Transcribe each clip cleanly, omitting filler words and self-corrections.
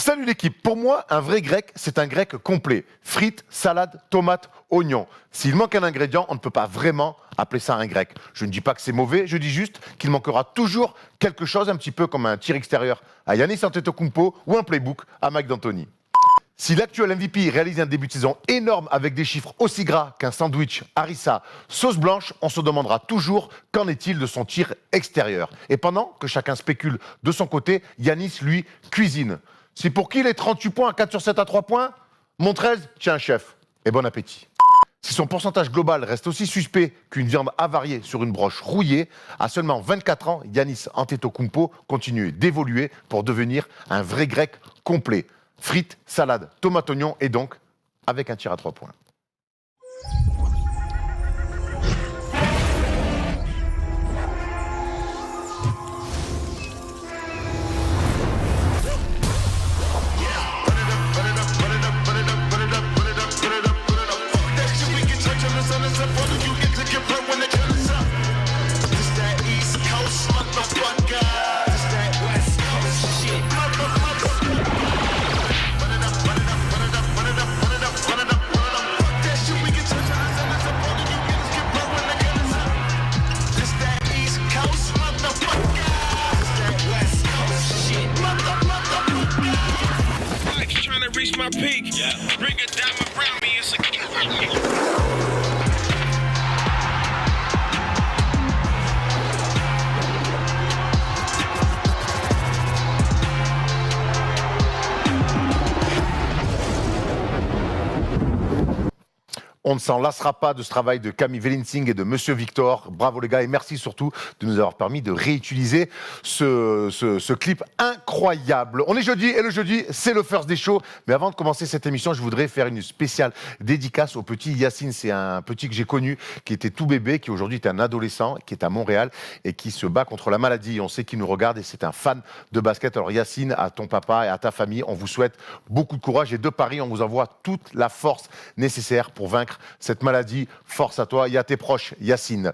Salut l'équipe, pour moi, un vrai grec, c'est un grec complet. Frites, salade, tomates, oignons. S'il manque un ingrédient, on ne peut pas vraiment appeler ça un grec. Je ne dis pas que c'est mauvais, je dis juste qu'il manquera toujours quelque chose, un petit peu comme un tir extérieur à Giannis Antetokounmpo ou un playbook à Mike D'Antoni. Si l'actuel MVP réalise un début de saison énorme avec des chiffres aussi gras qu'un sandwich harissa sauce blanche, on se demandera toujours qu'en est-il de son tir extérieur. Et pendant que chacun spécule de son côté, Giannis, lui, cuisine. C'est pour qui les 38 points à 4 sur 7 à 3 points ? Montrez, tiens chef, et bon appétit. Si son pourcentage global reste aussi suspect qu'une viande avariée sur une broche rouillée, à seulement 24 ans, Giannis Antetokounmpo continue d'évoluer pour devenir un vrai grec complet. Frites, salade, tomate, oignon et donc avec un tir à 3 points. My peak. Bring a diamond around me. It's a On ne s'en lassera pas de ce travail de Camille Velinsing et de Monsieur Victor. Bravo les gars et merci surtout de nous avoir permis de réutiliser ce clip incroyable. On est jeudi et le jeudi, c'est le First Day Show. Mais avant de commencer cette émission, je voudrais faire une spéciale dédicace au petit Yacine. C'est un petit que j'ai connu, qui était tout bébé, qui aujourd'hui est un adolescent, qui est à Montréal et qui se bat contre la maladie. On sait qu'il nous regarde et c'est un fan de basket. Alors Yacine, à ton papa et à ta famille, on vous souhaite beaucoup de courage et de Paris, on vous envoie toute la force nécessaire pour vaincre cette maladie. Force à toi et à tes proches, Yacine.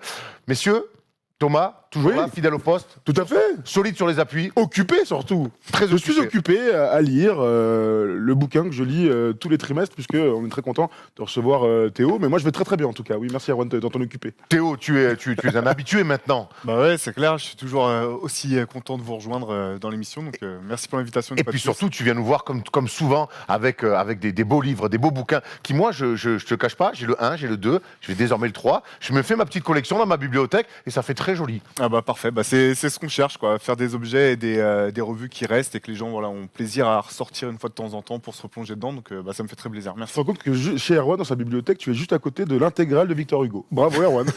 Messieurs, Thomas, toujours là, fidèle au poste. Tout à fait. Solide sur les appuis. Occupé surtout. Très Je suis occupé à lire le bouquin que je lis tous les trimestres, puisqu'on est très content de recevoir Théo. Mais moi, je vais très très bien en tout cas. Oui, merci Erwan d'en t'en occuper. Théo, tu es un habitué maintenant. Bah ouais, c'est clair. Je suis toujours aussi content de vous rejoindre dans l'émission. Donc merci pour l'invitation. Et puis surtout, tu viens nous voir comme souvent avec des beaux livres, des beaux bouquins qui, moi, je te cache pas, j'ai le 1, j'ai le 2, je vais désormais le 3. Je me fais ma petite collection dans ma bibliothèque et ça fait très joli. Ah bah parfait, bah c'est ce qu'on cherche, quoi, faire des objets et des revues qui restent et que les gens ont plaisir à ressortir une fois de temps en temps pour se replonger dedans, donc ça me fait très plaisir. Merci. Tu te rends compte que chez Erwan, dans sa bibliothèque, tu es juste à côté de l'intégrale de Victor Hugo. Bravo Erwan.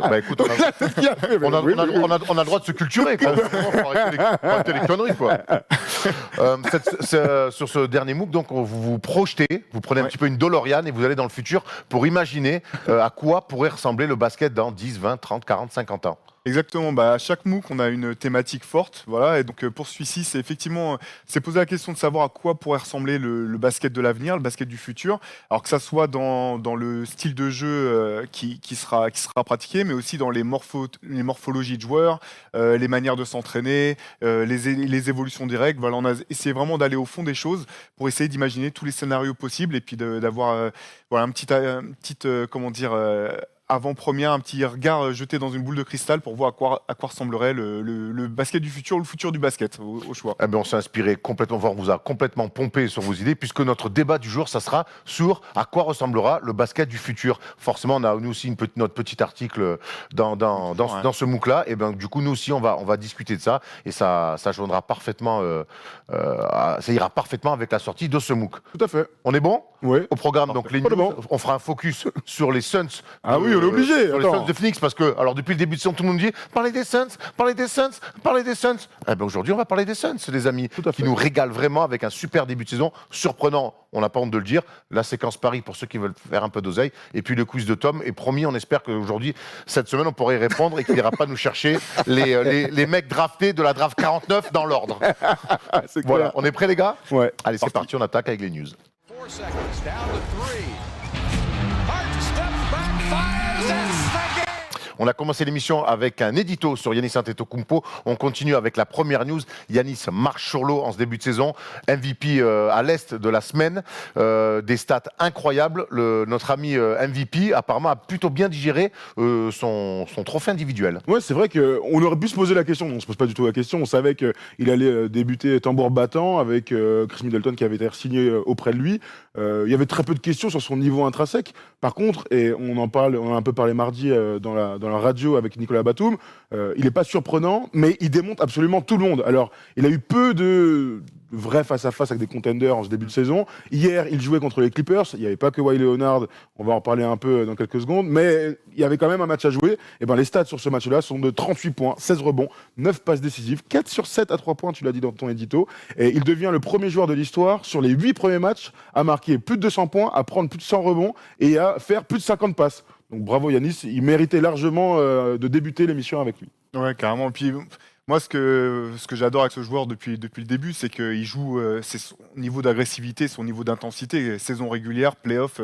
Bah écoute, on a le droit de se culturer, quoi. Faut arrêter les conneries, quoi. Sur ce dernier MOOC, donc, vous vous projetez, vous prenez un petit peu une DeLorean et vous allez dans le futur pour imaginer à quoi pourrait ressembler le basket dans 10, 20, 30, 40, 50 ans. Exactement, bah, à chaque MOOC, on a une thématique forte, voilà, et donc pour celui-ci, c'est effectivement, c'est poser la question de savoir à quoi pourrait ressembler le basket de l'avenir, le basket du futur, alors que ça soit dans le style de jeu qui sera pratiqué, mais aussi dans les morphologies de joueurs, les manières de s'entraîner, les évolutions des règles, voilà, on a essayé vraiment d'aller au fond des choses pour essayer d'imaginer tous les scénarios possibles et puis d'avoir voilà, un petit comment dire, avant-première, un petit regard jeté dans une boule de cristal pour voir à quoi ressemblerait le basket du futur ou le futur du basket, au choix. Eh bien, on s'est inspiré complètement, on vous a complètement pompé sur vos idées, puisque notre débat du jour, ça sera sur à quoi ressemblera le basket du futur. Forcément, on a nous aussi notre petit article dans ce MOOC-là, et bien du coup, nous aussi, on va discuter de ça, et ça joindra parfaitement, ça ira parfaitement avec la sortie de ce MOOC. Tout à fait. On est bon ? Oui. Au programme, donc les news, on fera un focus sur les Suns. Ah oui, on est obligé. Sur les Suns de Phoenix, parce que, alors depuis le début de saison, tout le monde dit parlez des Suns, parlez des Suns, parlez des Suns. Eh ben aujourd'hui, on va parler des Suns, les amis, qui nous régalent vraiment avec un super début de saison, surprenant, on n'a pas honte de le dire, la séquence Paris pour ceux qui veulent faire un peu d'oseille, et puis le quiz de Tom, et promis, on espère qu'aujourd'hui, cette semaine, on pourrait y répondre et qu'il n'ira pas nous chercher les mecs draftés de la draft 49 dans l'ordre. Voilà, on est prêts les gars ? Ouais. Allez, c'est parti, on attaque avec les news. 4 seconds, down to 3. Hart steps back, fires, that's the game. On a commencé l'émission avec un édito sur Giannis Antetokounmpo. On continue avec la première news. Giannis marche sur l'eau en ce début de saison. MVP à l'Est de la semaine. Des stats incroyables. Notre ami MVP, apparemment, a plutôt bien digéré son trophée individuel. Ouais, c'est vrai qu'on aurait pu se poser la question. On ne se pose pas du tout la question. On savait qu'il allait débuter tambour battant avec Chris Middleton qui avait été signé auprès de lui. Il y avait très peu de questions sur son niveau intrinsèque. Par contre, et on en a un peu parlé mardi dans la radio avec Nicolas Batum, il n'est pas surprenant, mais il démonte absolument tout le monde. Alors, il a eu peu de vrai face-à-face avec des contenders en ce début de saison. Hier, il jouait contre les Clippers. Il n'y avait pas que Kawhi Leonard. On va en parler un peu dans quelques secondes. Mais il y avait quand même un match à jouer. Et ben, les stats sur ce match-là sont de 38 points, 16 rebonds, 9 passes décisives, 4 sur 7 à 3 points, tu l'as dit dans ton édito. Et il devient le premier joueur de l'histoire sur les 8 premiers matchs à marquer plus de 200 points, à prendre plus de 100 rebonds et à faire plus de 50 passes. Donc bravo Giannis, il méritait largement de débuter l'émission avec lui. Ouais, carrément. Et puis, moi, ce que j'adore avec ce joueur depuis le début, c'est qu'il joue, c'est son niveau d'agressivité, son niveau d'intensité, saison régulière, play-off,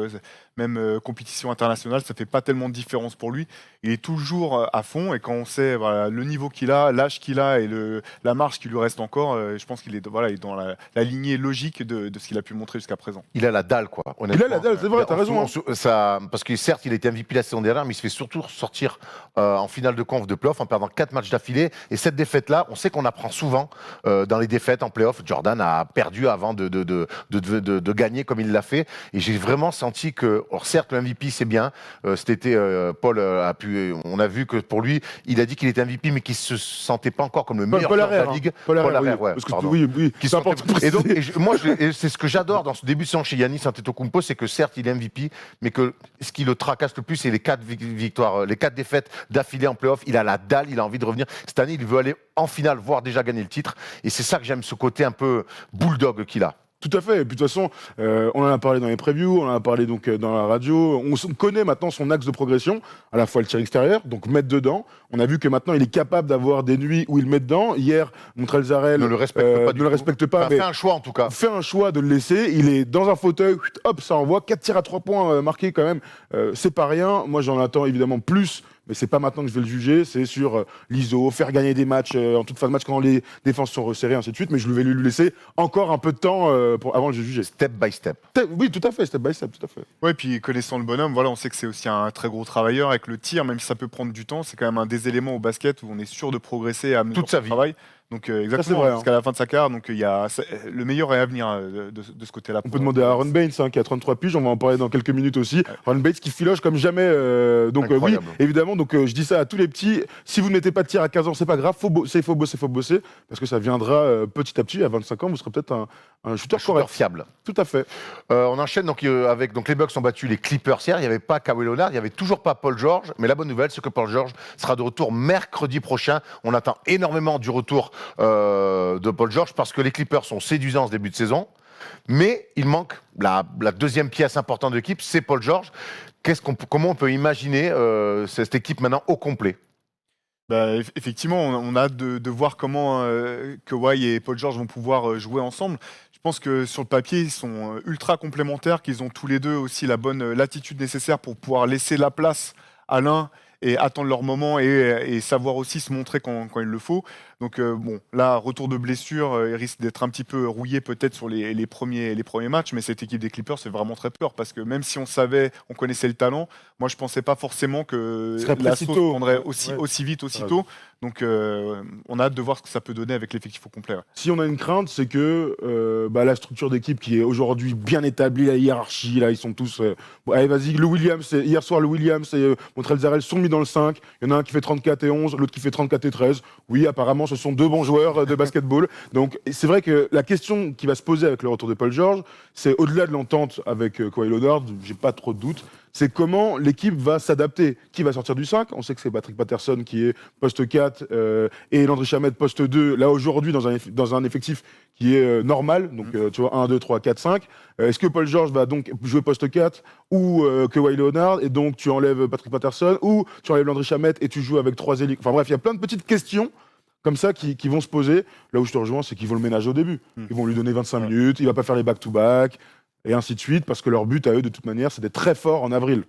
même compétition internationale, ça fait pas tellement de différence pour lui. Il est toujours à fond et quand on sait voilà, le niveau qu'il a, l'âge qu'il a et la marge qui lui reste encore, je pense qu'il est, voilà, il est dans la lignée logique de ce qu'il a pu montrer jusqu'à présent. Il a la dalle, quoi. Il a la dalle, c'est vrai, t'as raison. Parce que certes, il était MVP la saison dernière, mais il se fait surtout sortir en finale de conf de playoff en perdant 4 matchs d'affilée. Et cette défaite-là, on sait qu'on apprend souvent dans les défaites en playoff. Jordan a perdu avant de gagner comme il l'a fait. Et j'ai vraiment senti que, or certes, le MVP, c'est bien. Cet été, Paul on a vu que pour lui, il a dit qu'il était MVP, mais qu'il ne se sentait pas encore comme le meilleur joueur de la ligue. Paul Harrer, ouais, parce que pardon. oui, Qui c'est important. et donc, c'est ce que j'adore dans ce début de saison chez Giannis Antetokounmpo, c'est que certes, il est MVP, mais que ce qui le tracasse le plus, c'est les 4 victoires, les 4 défaites d'affilée en playoff. Il a la dalle, il a envie de revenir. Cette année, il veut aller en finale, voire déjà gagner le titre. Et c'est ça que j'aime, ce côté un peu bulldog qu'il a. Tout à fait. Et puis de toute façon, on en a parlé dans les previews, on en a parlé donc dans la radio. On connaît maintenant son axe de progression, à la fois le tir extérieur, donc mettre dedans. On a vu que maintenant il est capable d'avoir des nuits où il met dedans. Hier, Montrezl ne le respecte pas. Mais fait un choix en tout cas. Fait un choix de le laisser. Il est dans un fauteuil, hop, ça envoie 4 tirs à 3 points marqués quand même. C'est pas rien. Moi, j'en attends évidemment plus. Mais c'est pas maintenant que je vais le juger, c'est sur l'ISO, faire gagner des matchs en toute fin de match quand les défenses sont resserrées, ainsi de suite. Mais je vais lui laisser encore un peu de temps avant de le juger. Step by step. Oui, tout à fait, step by step, tout à fait. Ouais, puis connaissant le bonhomme, voilà, on sait que c'est aussi un très gros travailleur avec le tir, même si ça peut prendre du temps, c'est quand même un des éléments au basket où on est sûr de progresser à mesure toute sa qu'on vie. travaille. Donc exactement, vrai, jusqu'à la fin de sa carrière, donc le meilleur est à venir de ce côté-là. On peut demander à Aaron Baines qui a 33 piges, on va en parler dans quelques minutes aussi. Ouais. Aaron Baines qui filoche comme jamais. Donc oui, évidemment, donc je dis ça à tous les petits. Si vous ne mettez pas de tir à 15 ans, c'est pas grave, faut bosser, parce que ça viendra petit à petit. À 25 ans, vous serez peut-être un shooter correct. Fiable. Tout à fait. On enchaîne avec les Bucks ont battu les Clippers hier. Il n'y avait pas Kawhi Leonard, il n'y avait toujours pas Paul George. Mais la bonne nouvelle, c'est que Paul George sera de retour mercredi prochain. On attend énormément du retour de Paul George parce que les Clippers sont séduisants en ce début de saison. Mais il manque la deuxième pièce importante de l'équipe, c'est Paul George. Comment on peut imaginer cette équipe maintenant au complet ? Bah, effectivement, on a hâte de voir comment Kawhi et Paul George vont pouvoir jouer ensemble. Je pense que sur le papier, ils sont ultra complémentaires, qu'ils ont tous les deux aussi la bonne latitude nécessaire pour pouvoir laisser la place à l'un et attendre leur moment et savoir aussi se montrer quand il le faut. Donc bon, là, retour de blessure, il risque d'être un petit peu rouillé peut-être sur les premiers matchs, mais cette équipe des Clippers, c'est vraiment très peur parce que même si on connaissait le talent, moi je pensais pas forcément que la sauce prendrait aussi vite, aussitôt. Donc on a hâte de voir ce que ça peut donner avec l'effectif au complet. Ouais. Si on a une crainte, c'est que la structure d'équipe qui est aujourd'hui bien établie, la hiérarchie, là ils sont tous... allez vas-y, hier soir le Williams et Montrezl sont mis dans le 5, il y en a un qui fait 34 et 11, l'autre qui fait 34 et 13. Oui, apparemment ce sont 2 bons joueurs de basketball. Donc c'est vrai que la question qui va se poser avec le retour de Paul George, c'est au-delà de l'entente avec Kawhi Leonard, j'ai pas trop de doutes, c'est comment l'équipe va s'adapter. Qui va sortir du 5 ? On sait que c'est Patrick Patterson qui est poste 4 et Landry Shamet poste 2, là aujourd'hui dans un effectif qui est normal, donc tu vois 1, 2, 3, 4, 5. Est-ce que Paul George va donc jouer poste 4 ou Kawhi Leonard et donc tu enlèves Patrick Patterson ou tu enlèves Landry Shamet et tu joues avec 3 élites. Enfin bref, il y a plein de petites questions comme ça qui vont se poser. Là où je te rejoins, c'est qu'ils vont le ménager au début. Ils vont lui donner 25 minutes, il va pas faire les back-to-back et ainsi de suite, parce que leur but à eux, de toute manière, c'est d'être très fort en avril.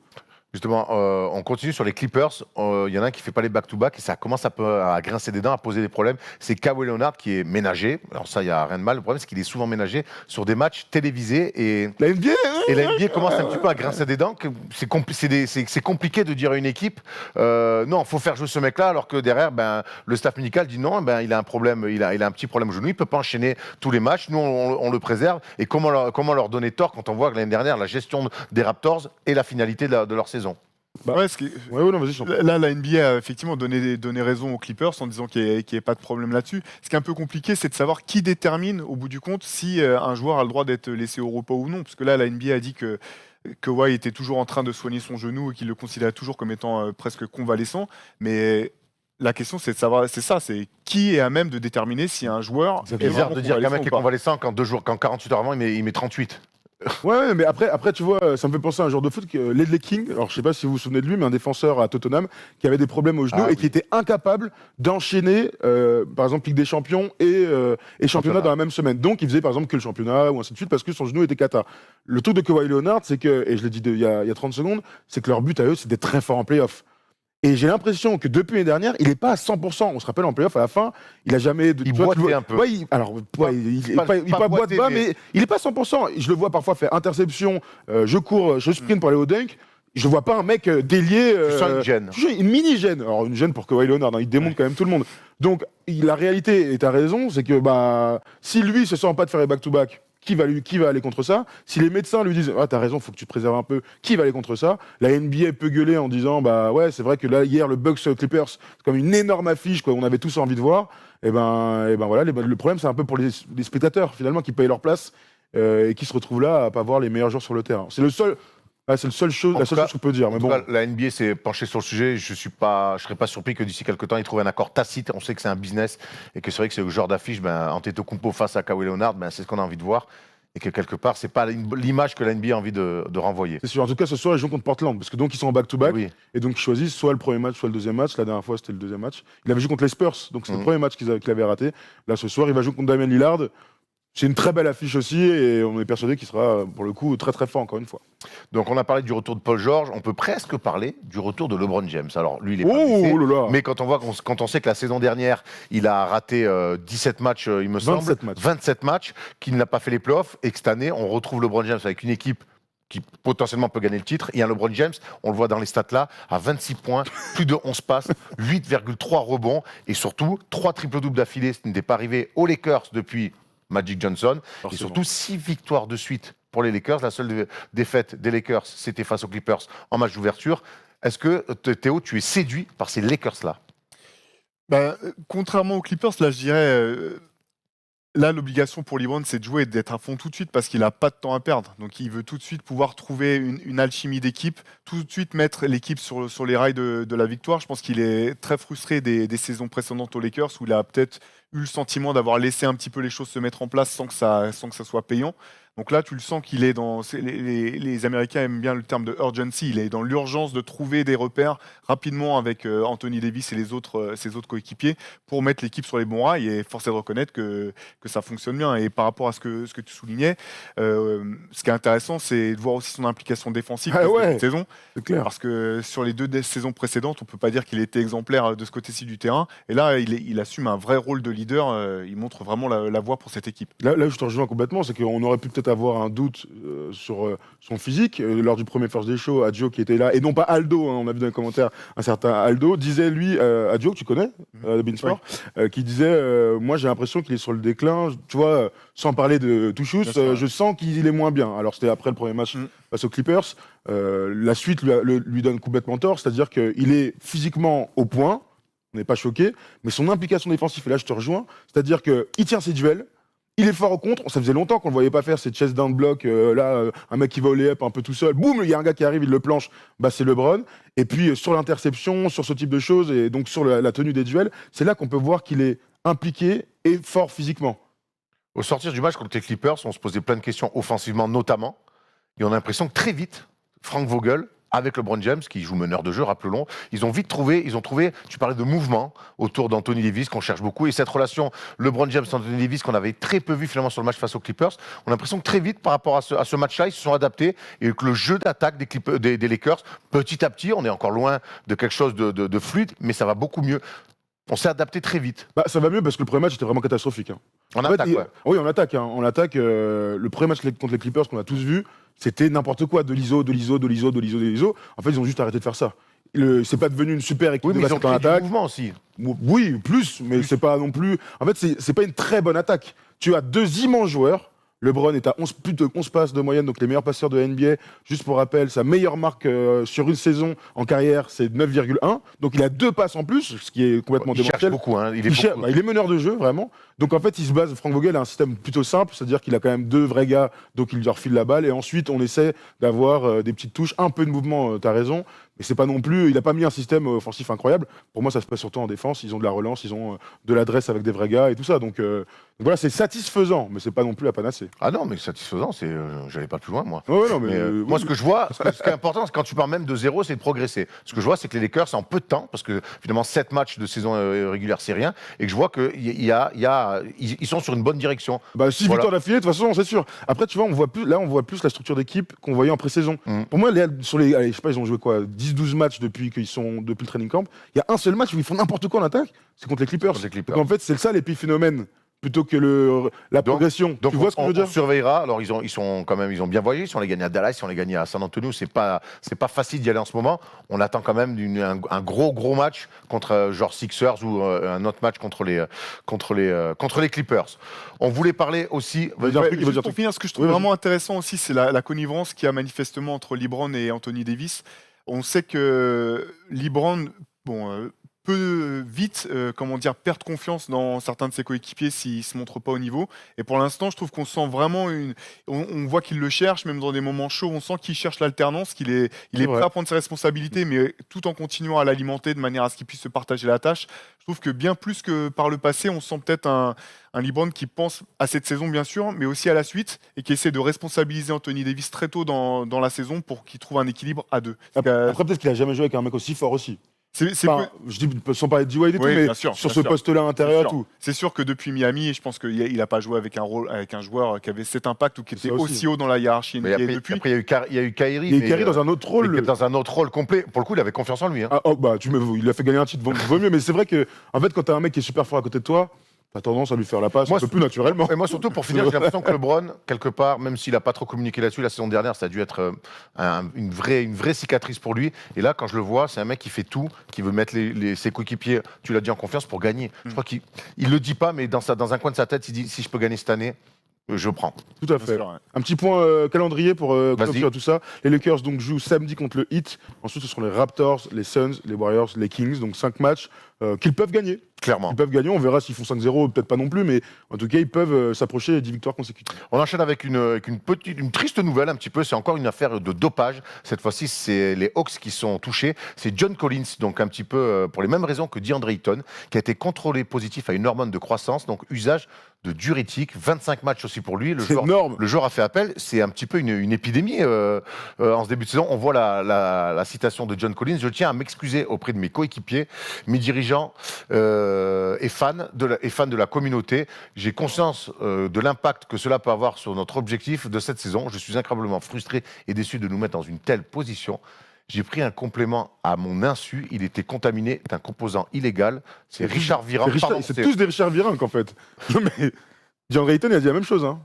Justement, on continue sur les Clippers. Il y en a un qui fait pas les back-to-back et ça commence un peu à grincer des dents, à poser des problèmes. C'est Kawhi Leonard qui est ménagé. Alors ça, il n'y a rien de mal. Le problème, c'est qu'il est souvent ménagé sur des matchs télévisés. La NBA, Et la NBA commence un petit peu à grincer des dents. C'est compliqué de dire à une équipe non, il faut faire jouer ce mec-là, alors que derrière, le staff médical dit non, il a un problème, il a un petit problème au genou, il ne peut pas enchaîner tous les matchs. Nous, on le préserve. Et comment leur donner tort quand on voit que l'année dernière, la gestion des Raptors est la finalité de leur saison. Ouais, Ouais, non, vas-y, je t'en prie. là, la NBA a effectivement donné raison aux Clippers en disant qu'il n'y ait pas de problème là-dessus. Ce qui est un peu compliqué, c'est de savoir qui détermine, au bout du compte, si un joueur a le droit d'être laissé au repos ou non. Parce que là, la NBA a dit que Kawhi était toujours en train de soigner son genou et qu'il le considérait toujours comme étant presque convalescent. Mais la question, c'est de savoir, c'est qui est à même de déterminer si un joueur C'est est bizarre vraiment de dire qu'un mec est convalescent convalescent quand 48 heures avant, il met 38. Ouais, mais après, tu vois, ça me fait penser à un joueur de foot, Ledley King. Alors, je sais pas si vous vous souvenez de lui, mais un défenseur à Tottenham qui avait des problèmes au genou et qui était incapable d'enchaîner, par exemple, Ligue des Champions et championnat dans la même semaine. Donc, il faisait, par exemple, que le championnat ou ainsi de suite parce que son genou était cata. Le truc de Kawhi Leonard, c'est que, et je l'ai dit il y a 30 secondes, c'est que leur but à eux, c'est d'être très fort en playoff. Et j'ai l'impression que depuis l'année dernière, il n'est pas à 100%. On se rappelle en playoff, à la fin, il a jamais. Il boitait un peu. Ouais, il pas boite bas, mais il n'est pas à 100%. Je le vois parfois faire interception, je cours, je sprint pour aller au dunk. Je vois pas un mec délié. Tu sens une gêne. Une mini-gêne. Alors, une gêne pour Kawhi Leonard, il démonte quand même tout le monde. Donc, la réalité, et tu as raison, c'est que si lui se sent pas de faire les back-to-back, qui va aller contre ça? Si les médecins lui disent t'as raison, faut que tu te préserves un peu, qui va aller contre ça? La NBA peut gueuler en disant ouais, c'est vrai que là hier le Bucks Clippers, c'est comme une énorme affiche quoi, on avait tous envie de voir. Et voilà, le problème c'est un peu pour les spectateurs finalement qui payent leur place et qui se retrouvent là à pas voir les meilleurs joueurs sur le terrain. C'est la seule chose que je peux dire. Mais En bon. tout cas, la NBA s'est penchée sur le sujet. Je serais pas surpris que d'ici quelques temps, ils trouvent un accord tacite. On sait que c'est un business et que c'est vrai que c'est le genre d'affiche, Antetokounmpo face à Kawhi Leonard, c'est ce qu'on a envie de voir. Et que quelque part, c'est pas l'image que la NBA a envie de renvoyer. C'est sûr. En tout cas, ce soir, ils jouent contre Portland parce que donc ils sont en back-to-back Oui. et donc ils choisissent soit le premier match, soit le deuxième match. La dernière fois, c'était le deuxième match. Il avait joué contre les Spurs, donc c'est le premier match qu'il avait raté. Là, ce soir, il va jouer contre Damian Lillard. C'est une très belle affiche aussi et on est persuadé qu'il sera pour le coup très très fort encore une fois. Donc on a parlé du retour de Paul George, on peut presque parler du retour de LeBron James. Alors lui il est pas blessé, mais quand on sait que la saison dernière il a raté 17 matchs il me semble, 27 matchs, qu'il n'a pas fait les playoffs et que cette année on retrouve LeBron James avec une équipe qui potentiellement peut gagner le titre. Il y a un LeBron James, on le voit dans les stats là, à 26 points, plus de 11 passes, 8,3 rebonds et surtout 3 triples-doubles d'affilée, ce n'était pas arrivé aux Lakers depuis Magic Johnson, et surtout 6 victoires de suite pour les Lakers. La seule défaite des Lakers, c'était face aux Clippers en match d'ouverture. Est-ce que, Théo, tu es séduit par ces Lakers-là? Contrairement aux Clippers, là, je dirais... Là, l'obligation pour LeBron, c'est de jouer et d'être à fond tout de suite parce qu'il n'a pas de temps à perdre. Donc, il veut tout de suite pouvoir trouver une alchimie d'équipe, tout de suite mettre l'équipe sur les rails de la victoire. Je pense qu'il est très frustré des saisons précédentes aux Lakers où il a peut-être eu le sentiment d'avoir laissé un petit peu les choses se mettre en place sans que ça soit payant. Donc là, tu le sens qu'il est dans... Les Américains aiment bien le terme de urgency. Il est dans l'urgence de trouver des repères rapidement avec Anthony Davis et ses autres coéquipiers pour mettre l'équipe sur les bons rails et force est de reconnaître que ça fonctionne bien. Et par rapport à ce que tu soulignais, ce qui est intéressant, c'est de voir aussi son implication défensive cette saison. C'est clair. Parce que sur les 2 saisons précédentes, on ne peut pas dire qu'il était exemplaire de ce côté-ci du terrain. Et là, il assume un vrai rôle de leader. Il montre vraiment la voie pour cette équipe. Là, je te rejoins complètement. C'est qu'on aurait pu peut-être avoir un doute sur son physique. Lors du premier First Day Show, Adjo qui était là, et non pas Aldo, on a vu dans les commentaires, un certain Aldo, disait lui, Adjo, que tu connais, de Beansport, qui disait moi j'ai l'impression qu'il est sur le déclin, tu vois, sans parler de Touchous, je sens qu'il est moins bien. Alors c'était après le premier match face aux Clippers. La suite lui donne complètement tort, c'est-à-dire qu'il est physiquement au point, on n'est pas choqué, mais son implication défensive, et là je te rejoins, c'est-à-dire qu'il tient ses duels. Il est fort au contre, ça faisait longtemps qu'on ne le voyait pas faire ces chest down block, un mec qui va au lay-up un peu tout seul, boum, il y a un gars qui arrive, il le planche, c'est LeBron. Et puis sur l'interception, sur ce type de choses, et donc sur la tenue des duels, c'est là qu'on peut voir qu'il est impliqué et fort physiquement. Au sortir du match contre les Clippers, on se posait plein de questions offensivement notamment, et on a l'impression que très vite, Frank Vogel avec LeBron James, qui joue meneur de jeu, rappelons. Ils ont trouvé, tu parlais de mouvement autour d'Anthony Davis, qu'on cherche beaucoup, et cette relation LeBron James-Anthony Davis, qu'on avait très peu vu finalement sur le match face aux Clippers, on a l'impression que très vite, par rapport à ce match-là, ils se sont adaptés, et que le jeu d'attaque des Lakers, petit à petit, on est encore loin de quelque chose de fluide, mais ça va beaucoup mieux. On s'est adapté très vite. Bah, ça va mieux parce que le premier match était vraiment catastrophique. Hein. En En fait, attaque, ouais. Oui, on attaque. Hein. On attaque. Le premier match contre les Clippers qu'on a tous vu, c'était n'importe quoi. De l'ISO. En fait, ils ont juste arrêté de faire ça. C'est pas devenu une super équipe Oui, de mais ils ont basket en créé du attaque. mouvement aussi. Oui, plus, mais c'est pas non plus. En fait, c'est pas une très bonne attaque. Tu as deux immenses joueurs. LeBron est à plus de 11 passes de moyenne, donc les meilleurs passeurs de NBA. Juste pour rappel, sa meilleure marque sur une saison en carrière, c'est 9,1. Donc il a 2 passes en plus, ce qui est complètement Il cherche démentiel. beaucoup, hein. Il est meneur de jeu, vraiment. Donc en fait, Frank Vogel a un système plutôt simple, c'est-à-dire qu'il a quand même 2 vrais gars, donc il leur file la balle. Et ensuite, on essaie d'avoir des petites touches, un peu de mouvement, t'as raison. Mais c'est pas non plus, il a pas mis un système offensif incroyable. Pour moi, ça se passe surtout en défense. Ils ont de la relance, ils ont de l'adresse avec des vrais gars et tout ça. Donc voilà, c'est satisfaisant, mais c'est pas non plus la panacée. Ah non, mais satisfaisant, j'allais pas plus loin, moi. Ouais, non, Mais, oui. moi, ce que je vois, ce qui est important, c'est quand tu pars même de zéro, c'est de progresser. Ce que je vois, c'est que les Lakers, en peu de temps, parce que finalement, 7 matchs de saison régulière, c'est rien, et que je vois qu'ils sont sur une bonne direction. Bah, 6 Voilà. victoires d'affilée, de toute façon, c'est sûr. Après, tu vois, on voit plus la structure d'équipe qu'on voyait en pré-saison. Pour moi, allez, je sais pas, ils ont joué quoi, 10-12 matchs depuis le training camp. Il y a un seul match où ils font n'importe quoi en attaque, c'est contre les Clippers. Contre les Clippers. Donc en fait, c'est ça l'épiphénomène, plutôt que la progression. Donc Tu vois ce que je veux on dire? surveillera. Alors ils sont quand même, ils ont bien voyagé. Si on les gagne à Dallas, si on les gagne à San Antonio, c'est pas facile d'y aller en ce moment. On attend quand même un gros match contre genre Sixers ou un autre match contre les Clippers. On voulait parler aussi. Vas-y, un truc, il veut Juste dire pour truc. finir, ce que je trouve Oui, vas-y. vraiment intéressant aussi, c'est la connivence qu'il y a manifestement entre LeBron et Anthony Davis. On sait que LeBron peut vite perdre confiance dans certains de ses coéquipiers s'ils ne se montrent pas au niveau. Et pour l'instant, je trouve qu'on sent vraiment on voit qu'il le cherche, même dans des moments chauds, on sent qu'il cherche l'alternance, qu'il est prêt vrai. à prendre ses responsabilités, mais tout en continuant à l'alimenter de manière à ce qu'il puisse se partager la tâche. Je trouve que bien plus que par le passé, on sent peut-être un LeBron qui pense à cette saison, bien sûr, mais aussi à la suite, et qui essaie de responsabiliser Anthony Davis très tôt dans la saison pour qu'il trouve un équilibre à deux. Après, peut-être qu'il a jamais joué avec un mec aussi fort aussi. Enfin, je dis sans parler de D-Wade et tout, Oui, mais bien sûr, sur bien ce sûr. poste-là intérieur et C'est sûr. tout. C'est sûr que depuis Miami, je pense qu'il n'a pas joué avec un joueur qui avait cet impact ou qui C'est était ça aussi. aussi haut dans la hiérarchie Mais NBA après, depuis. il y a eu Kyrie. Il est mais, carré dans un autre mais qui est rôle. dans un autre rôle complet. Pour le coup, il avait confiance en lui. Hein. Il a fait gagner un titre, vaut mieux. Mais c'est vrai que, en fait, quand t'as un mec qui est super fort à côté de toi, t'as tendance à lui faire la passe Moi, un peu plus naturellement. Et moi, surtout, pour finir, j'ai l'impression que LeBron, quelque part, même s'il n'a pas trop communiqué là-dessus, la saison dernière, ça a dû être une vraie cicatrice pour lui. Et là, quand je le vois, c'est un mec qui fait tout, qui veut mettre ses coéquipiers, tu l'as dit, en confiance pour gagner. Je crois qu'il le dit pas, mais dans un coin de sa tête, il dit si je peux gagner cette année, je prends. Tout à Bien fait. sûr, ouais. Un petit point calendrier pour Vas-y. clôturer tout ça. Les Lakers donc jouent samedi contre le Heat. Ensuite, ce seront les Raptors, les Suns, les Warriors, les Kings. Donc 5 matchs qu'ils peuvent gagner. Clairement. Ils peuvent gagner. On verra s'ils font 5-0, peut-être pas non plus, mais en tout cas, ils peuvent s'approcher des 10 victoires consécutives. On enchaîne avec une triste nouvelle un petit peu. C'est encore une affaire de dopage. Cette fois-ci, c'est les Hawks qui sont touchés. C'est John Collins, donc un petit peu pour les mêmes raisons que DeAndre Ayton, qui a été contrôlé positif à une hormone de croissance, donc usage de diurétique. 25 matchs aussi pour lui. C'est énorme. Le joueur a fait appel. C'est un petit peu une épidémie en ce début de saison. On voit la citation de John Collins. Je tiens à m'excuser auprès de mes coéquipiers, mes dirigeants et fans de la communauté. J'ai conscience de l'impact que cela peut avoir sur notre objectif de cette saison. Je suis incroyablement frustré et déçu de nous mettre dans une telle position. J'ai pris un complément à mon insu. Il était contaminé d'un composant illégal. C'est Richard Virenque. C'est tous des Richard Virenque en fait. Non, mais DeAndre Ayton, il a dit la même chose. Hein.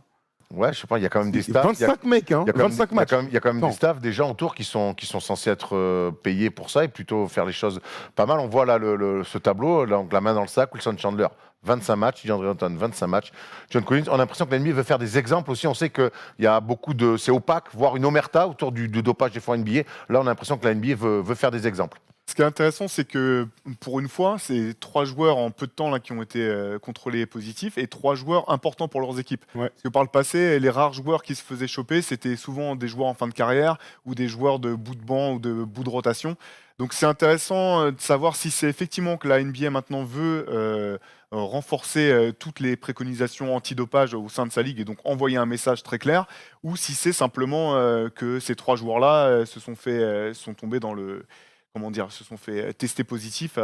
Ouais, je sais pas, il y a quand même des staffs. 25 mecs, hein. Il y a quand même- 25 il y a matchs. quand même- il y a quand même Non. des staffs, des gens autour qui sont censés être payés pour ça et plutôt faire les choses pas mal. On voit là ce tableau, donc la main dans le sac, Wilson Chandler, 25 matchs, DeAndre Ayton, 25 matchs, John Collins. On a l'impression que l'ennemi veut faire des exemples aussi. On sait qu'il y a beaucoup de... C'est opaque, voire une omerta autour du dopage des fois NBA. Là, on a l'impression que la NBA veut faire des exemples. Ce qui est intéressant, c'est que pour une fois, c'est 3 joueurs en peu de temps là, qui ont été contrôlés positifs et 3 joueurs importants pour leurs équipes. Ouais. Parce que par le passé, les rares joueurs qui se faisaient choper, c'était souvent des joueurs en fin de carrière ou des joueurs de bout de banc ou de bout de rotation. Donc c'est intéressant de savoir si c'est effectivement que la NBA maintenant veut renforcer toutes les préconisations antidopage au sein de sa ligue et donc envoyer un message très clair, ou si c'est simplement que ces 3 joueurs-là sont tombés dans le, comment dire, se sont fait tester positifs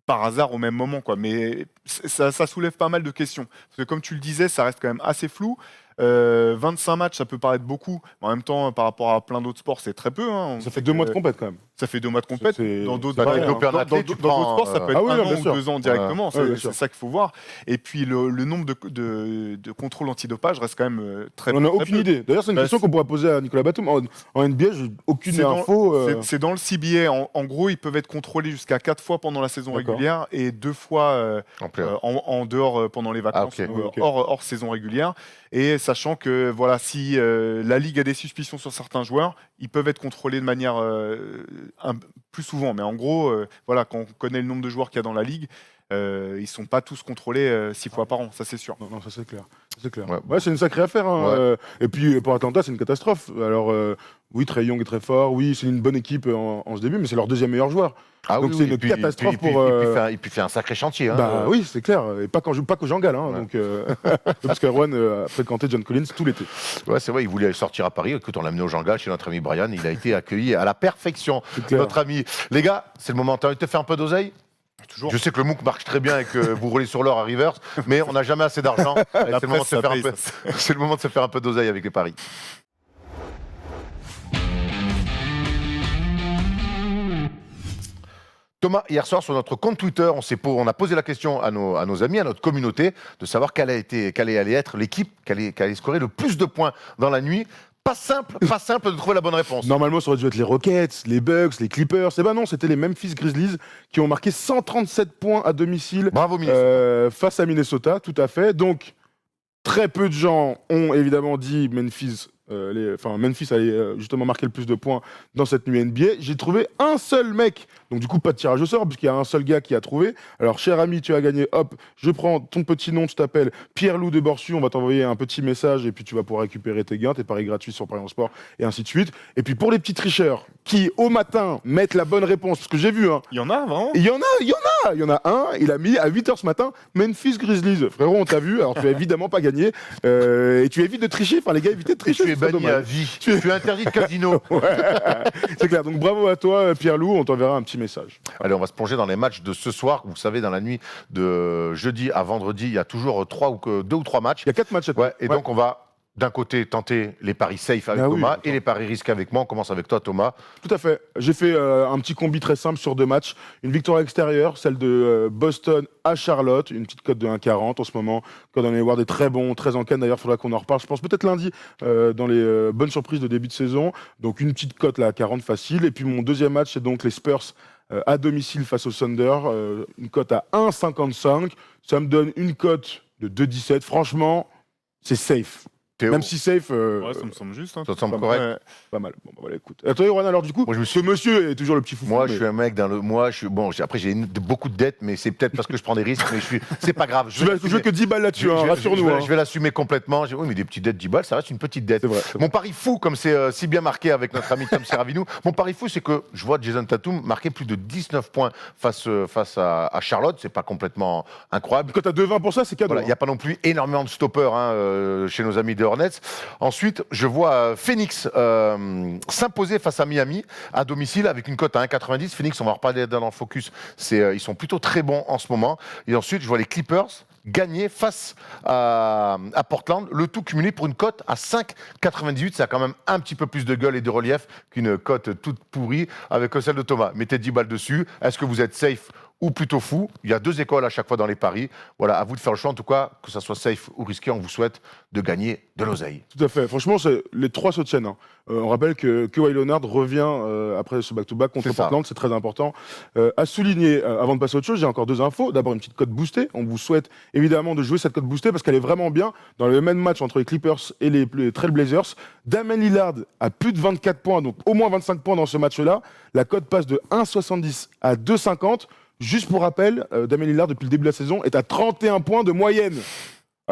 par hasard au même moment, quoi. Mais ça soulève pas mal de questions. Parce que comme tu le disais, ça reste quand même assez flou. 25 matchs, ça peut paraître beaucoup. Mais en même temps, par rapport à plein d'autres sports, c'est très peu. Hein. Ça fait 2 mois de compète quand même. Ça fait 2 mois de compète. C'est- Dans d'autres Bah, pareil, développer un athlète, tu dans d'autres prends, sports, ça peut être ah oui, 1 non, an bien ou sûr. 2 ans directement. Ouais, bien C'est sûr. ça qu'il faut voir. Et puis le nombre de contrôles antidopage reste quand même très On n'a très aucune peu. idée. D'ailleurs, c'est une Bah, question c'est- qu'on pourrait poser à Nicolas Batum. En NBA, j'ai aucune C'est dans- info. C'est dans le CBA. En gros, ils peuvent être contrôlés jusqu'à 4 fois pendant la saison D'accord. régulière et 2 fois En playoff. en dehors pendant les vacances, Ah, ok. Ok. hors saison régulière. Et sachant que voilà, si la Ligue a des suspicions sur certains joueurs, ils peuvent être contrôlés de manière plus souvent. Mais en gros, voilà, quand on connaît le nombre de joueurs qu'il y a dans la Ligue, ils sont pas tous contrôlés 6 fois par an, ça c'est sûr. Non, ça c'est clair. Ça, c'est clair. Ouais. Ouais, c'est une sacrée affaire. Hein. Ouais. Et puis pour Atlanta, c'est une catastrophe. Alors oui, Trae Young est très fort. Oui, c'est une bonne équipe en ce début, mais c'est leur 2e meilleur joueur. Ah Donc oui, c'est oui, une et puis- catastrophe et puis- pour, et puis fait un sacré chantier. Hein, Bah oui, c'est clair. Et pas qu'au Jean Gall. Hein, Ouais. donc, parce qu'Erwan a fréquenté John Collins tout l'été. Ouais, c'est vrai, il voulait sortir à Paris. Écoute, on l'a amené au Jean Gall chez notre ami Brian. Il a été accueilli à la perfection. C'est clair. Notre ami. Les gars, c'est le moment. T'as envie de te faire un peu d'oseille? Toujours. Je sais que le MOOC marche très bien et que vous roulez sur l'or à Rivers, mais on n'a jamais assez d'argent. La C'est le moment de presse, se ça faire un paye, peu- ça. c'est le moment de se faire un peu d'oseille avec les paris. Thomas, hier soir sur notre compte Twitter, on a posé la question à nos amis, à notre communauté, de savoir quelle allait être l'équipe qui allait scorer le plus de points dans la nuit. Pas simple de trouver la bonne réponse. Normalement, ça aurait dû être les Rockets, les Bucks, les Clippers. Et ben non, c'était les Memphis Grizzlies qui ont marqué 137 points à domicile Bravo, Minnesota. face à Minnesota, tout à fait. Donc, très peu de gens ont évidemment dit Memphis. Memphis allait justement marquer le plus de points dans cette nuit NBA. J'ai trouvé un seul mec, donc du coup pas de tirage au sort, puisqu'il y a un seul gars qui a trouvé. Alors cher ami, tu as gagné, hop, je prends ton petit nom, tu t'appelles Pierre-Loup de Borsu, on va t'envoyer un petit message et puis tu vas pouvoir récupérer tes gains, tes paris gratuits sur Paris en Sport et ainsi de suite. Et puis pour les petits tricheurs qui au matin mettent la bonne réponse, parce que j'ai vu, hein, Il y en a vraiment. il y en a un, il a mis à 8h ce matin, Memphis Grizzlies. Frérot, on t'a vu, alors tu as évidemment pas gagné. Et tu évites de tricher, enfin les gars, évitez de Et tricher. tu es ce serait banni dommage. à vie. Tu es interdit de casino. C'est clair, donc bravo à toi Pierre-Loup, on t'enverra un petit message. Allez, on va se plonger dans les matchs de ce soir. Vous savez, dans la nuit de jeudi à vendredi, il y a toujours 2 ou 3 matchs. Il y a 4 matchs à Ouais, et donc on va d'un côté tenter les paris safe avec Ah oui, Thomas attends. et les paris risqués avec moi. On commence avec toi, Thomas. Tout à fait. J'ai fait un petit combi très simple sur 2 matchs. Une victoire extérieure, celle de Boston à Charlotte, une petite cote de 1,40 en ce moment. Quand on est voir des très bons, très en canne d'ailleurs, il faudra qu'on en reparle. Je pense peut-être lundi dans les bonnes surprises de début de saison. Donc une petite cote là à 40 facile. Et puis mon deuxième match, c'est donc les Spurs à domicile face au Thunder. Une cote à 1,55. Ça me donne une cote de 2,17. Franchement, c'est safe. Théo, Même si safe, Ouais, ça me semble juste. Hein. ça te semble pas correct? Ouais. pas mal. Bon, bah, voilà, écoute. Et toi, Yoran, alors du coup, Moi, je me ce monsieur est toujours le petit foufou. Moi, mais- je suis un mec après, j'ai beaucoup de dettes, mais c'est peut-être parce que je prends des risques, mais c'est pas grave. Je veux que 10 balles là-dessus, hein, rassure-nous. Je vais l'assumer complètement. Oui, mais des petites dettes, 10 balles, ça reste une petite dette. C'est vrai. Mon pari fou, comme c'est si bien marqué avec notre ami Tom Seravinou, mon pari fou, c'est que je vois Jason Tatum marquer plus de 19 points face à Charlotte. C'est pas complètement incroyable. Quand t'as 2,20 pour ça, c'est cadeau. Voilà, il n'y a pas non plus énormément de stoppers chez nos amis des Hornets. Ensuite, je vois Phoenix s'imposer face à Miami à domicile avec une cote à 1,90. Phoenix, on va en reparler dans le focus, ils sont plutôt très bons en ce moment. Et ensuite, je vois les Clippers gagner face à Portland, le tout cumulé pour une cote à 5,98. Ça a quand même un petit peu plus de gueule et de relief qu'une cote toute pourrie avec celle de Thomas. Mettez 10 balles dessus. Est-ce que vous êtes safe ou plutôt fou? Il y a 2 écoles à chaque fois dans les paris. Voilà, à vous de faire le choix. En tout cas, que ça soit safe ou risqué, on vous souhaite de gagner de l'oseille. Tout à fait. Franchement, les 3 se tiennent. Hein. On rappelle que Kawhi Leonard revient après ce back-to-back contre C'est ça. Portland, c'est très important. À souligner, avant de passer à autre chose, j'ai encore 2 infos. D'abord, une petite cote boostée. On vous souhaite évidemment de jouer cette cote boostée parce qu'elle est vraiment bien. Dans le même match entre les Clippers et les Trailblazers, Damian Lillard a plus de 24 points, donc au moins 25 points dans ce match-là. La cote passe de 1,70 à 2,50. Juste pour rappel, Damian Lillard, depuis le début de la saison, est à 31 points de moyenne.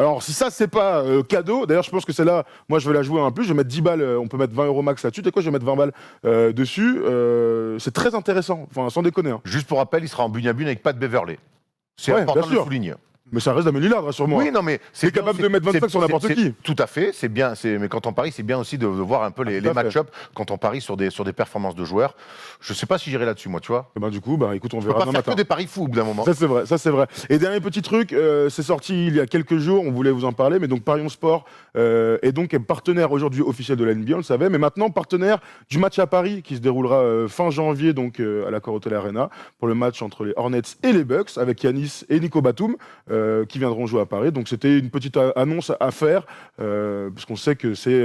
Alors, si ça, c'est pas cadeau, d'ailleurs, je pense que celle-là, moi, je vais la jouer un peu. Je vais mettre 10 balles, on peut mettre 20 € max là-dessus. Tu sais quoi, je vais mettre 20 balles dessus. C'est très intéressant, enfin, sans déconner. Hein. Juste pour rappel, il sera en bune avec Pat Beverley. C'est Ouais, important bien de le sûr. souligner. Mais ça reste Damien Lillard, rassure-moi. Oui, non, mais C'est capable de mettre 25 sur n'importe qui. Tout à fait, c'est bien. Mais quand on parie, c'est bien aussi de voir un peu les Tout à fait. match-up quand on parie sur des performances de joueurs. Je sais pas si j'irai là-dessus, moi, tu vois. Et ben, du coup, écoute, on On peut verra pas demain faire matin. que des paris fous au bout d'un moment. Ça c'est vrai. Et dernier petit truc, c'est sorti il y a quelques jours, on voulait vous en parler, mais donc Parion Sport est donc partenaire aujourd'hui officiel de la NBA, on le savait, mais maintenant partenaire du match à Paris qui se déroulera fin janvier donc à la Hotel Arena pour le match entre les Hornets et les Bucks avec Yanis et Nico Batum qui viendront jouer à Paris. Donc c'était une petite annonce à faire puisqu'on sait que c'est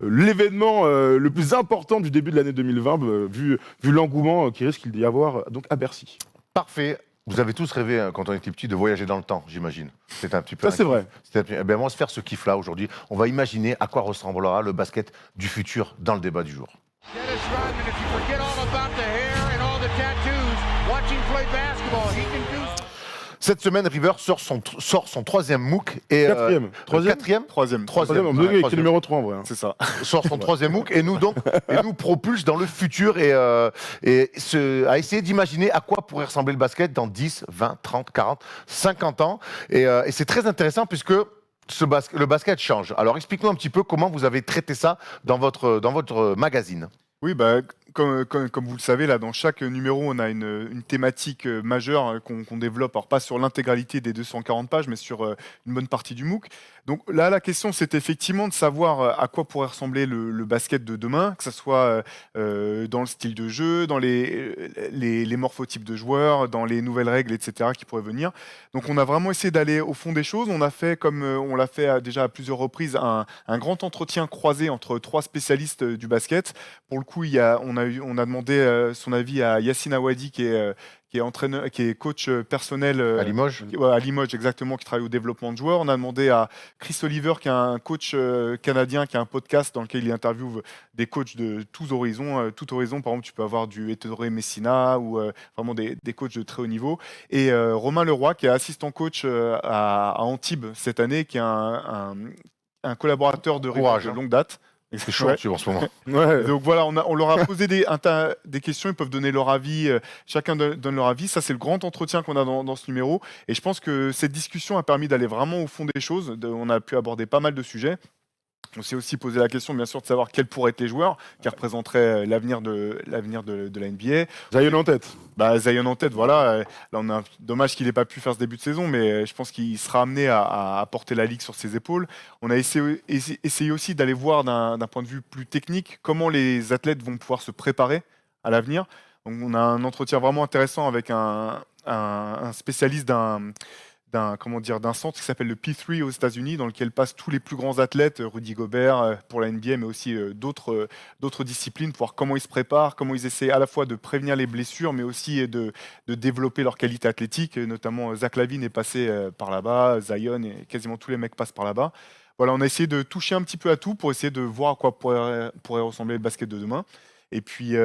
l'événement le plus important du début de l'année 2020 vu l'engouement qui risque d'y avoir donc à Bercy. Parfait. Vous avez tous rêvé, hein, quand on était petit, de voyager dans le temps, j'imagine. C'est un petit peu. Ça, c'est vrai. Eh ben, on va se faire ce kiff-là aujourd'hui. On va imaginer à quoi ressemblera le basket du futur dans le débat du jour. Dennis Rodman, if you forget all about the hair and all the tattoos, watching play basketball, he can do. Cette semaine, River sort son troisième MOOC. Et, Troisième. Troisième. On me dit que c'est le numéro 3 en vrai. Hein. C'est ça. Sort son troisième MOOC et nous propulse dans le futur et à essayer d'imaginer à quoi pourrait ressembler le basket dans 10, 20, 30, 40, 50 ans. Et c'est très intéressant puisque le basket change. Alors explique-nous un petit peu comment vous avez traité ça dans votre magazine. Oui, comme vous le savez, là, dans chaque numéro, on a une thématique majeure qu'on développe, alors pas sur l'intégralité des 240 pages, mais sur une bonne partie du MOOC. Donc là, la question, c'est effectivement de savoir à quoi pourrait ressembler le basket de demain, que ce soit dans le style de jeu, dans les morphotypes de joueurs, dans les nouvelles règles, etc., qui pourraient venir. Donc on a vraiment essayé d'aller au fond des choses. On a fait, comme on l'a fait déjà à plusieurs reprises, un grand entretien croisé entre 3 spécialistes du basket. Pour le coup, on a demandé son avis à Yassine Awadi, qui est entraîneur, qui est coach personnel À Limoges. à Limoges exactement, qui travaille au développement de joueurs. On a demandé à Chris Oliver, qui est un coach canadien, qui a un podcast dans lequel il interviewe des coachs de tous horizons. Tout horizon, par exemple, tu peux avoir du Ettore Messina ou vraiment des coachs de très haut niveau. Et Romain Leroy, qui est assistant coach à Antibes cette année, qui est un collaborateur de River Courage, de hein. longue date. C'est chaud Ouais. dessus en ce moment. Ouais. Donc voilà, on leur a posé des questions, ils peuvent donner leur avis, chacun donne leur avis. Ça, c'est le grand entretien qu'on a dans ce numéro. Et je pense que cette discussion a permis d'aller vraiment au fond des choses. On a pu aborder pas mal de sujets. On s'est aussi posé la question, bien sûr, de savoir quels pourraient être les joueurs qui représenteraient l'avenir de la NBA. Zion en tête. Zion en tête, voilà. Là, on a dommage qu'il n'ait pas pu faire ce début de saison, mais je pense qu'il sera amené à porter la ligue sur ses épaules. On a essayé aussi d'aller voir d'un point de vue plus technique comment les athlètes vont pouvoir se préparer à l'avenir. Donc, on a un entretien vraiment intéressant avec un spécialiste d'un centre qui s'appelle le P3 aux États-Unis, dans lequel passent tous les plus grands athlètes, Rudy Gobert pour la NBA, mais aussi d'autres disciplines, pour voir comment ils se préparent, comment ils essaient à la fois de prévenir les blessures, mais aussi de développer leur qualité athlétique. Notamment, Zach LaVine est passé par là-bas, Zion, et quasiment tous les mecs passent par là-bas. Voilà, on a essayé de toucher un petit peu à tout pour essayer de voir à quoi pourrait ressembler le basket de demain. Et puis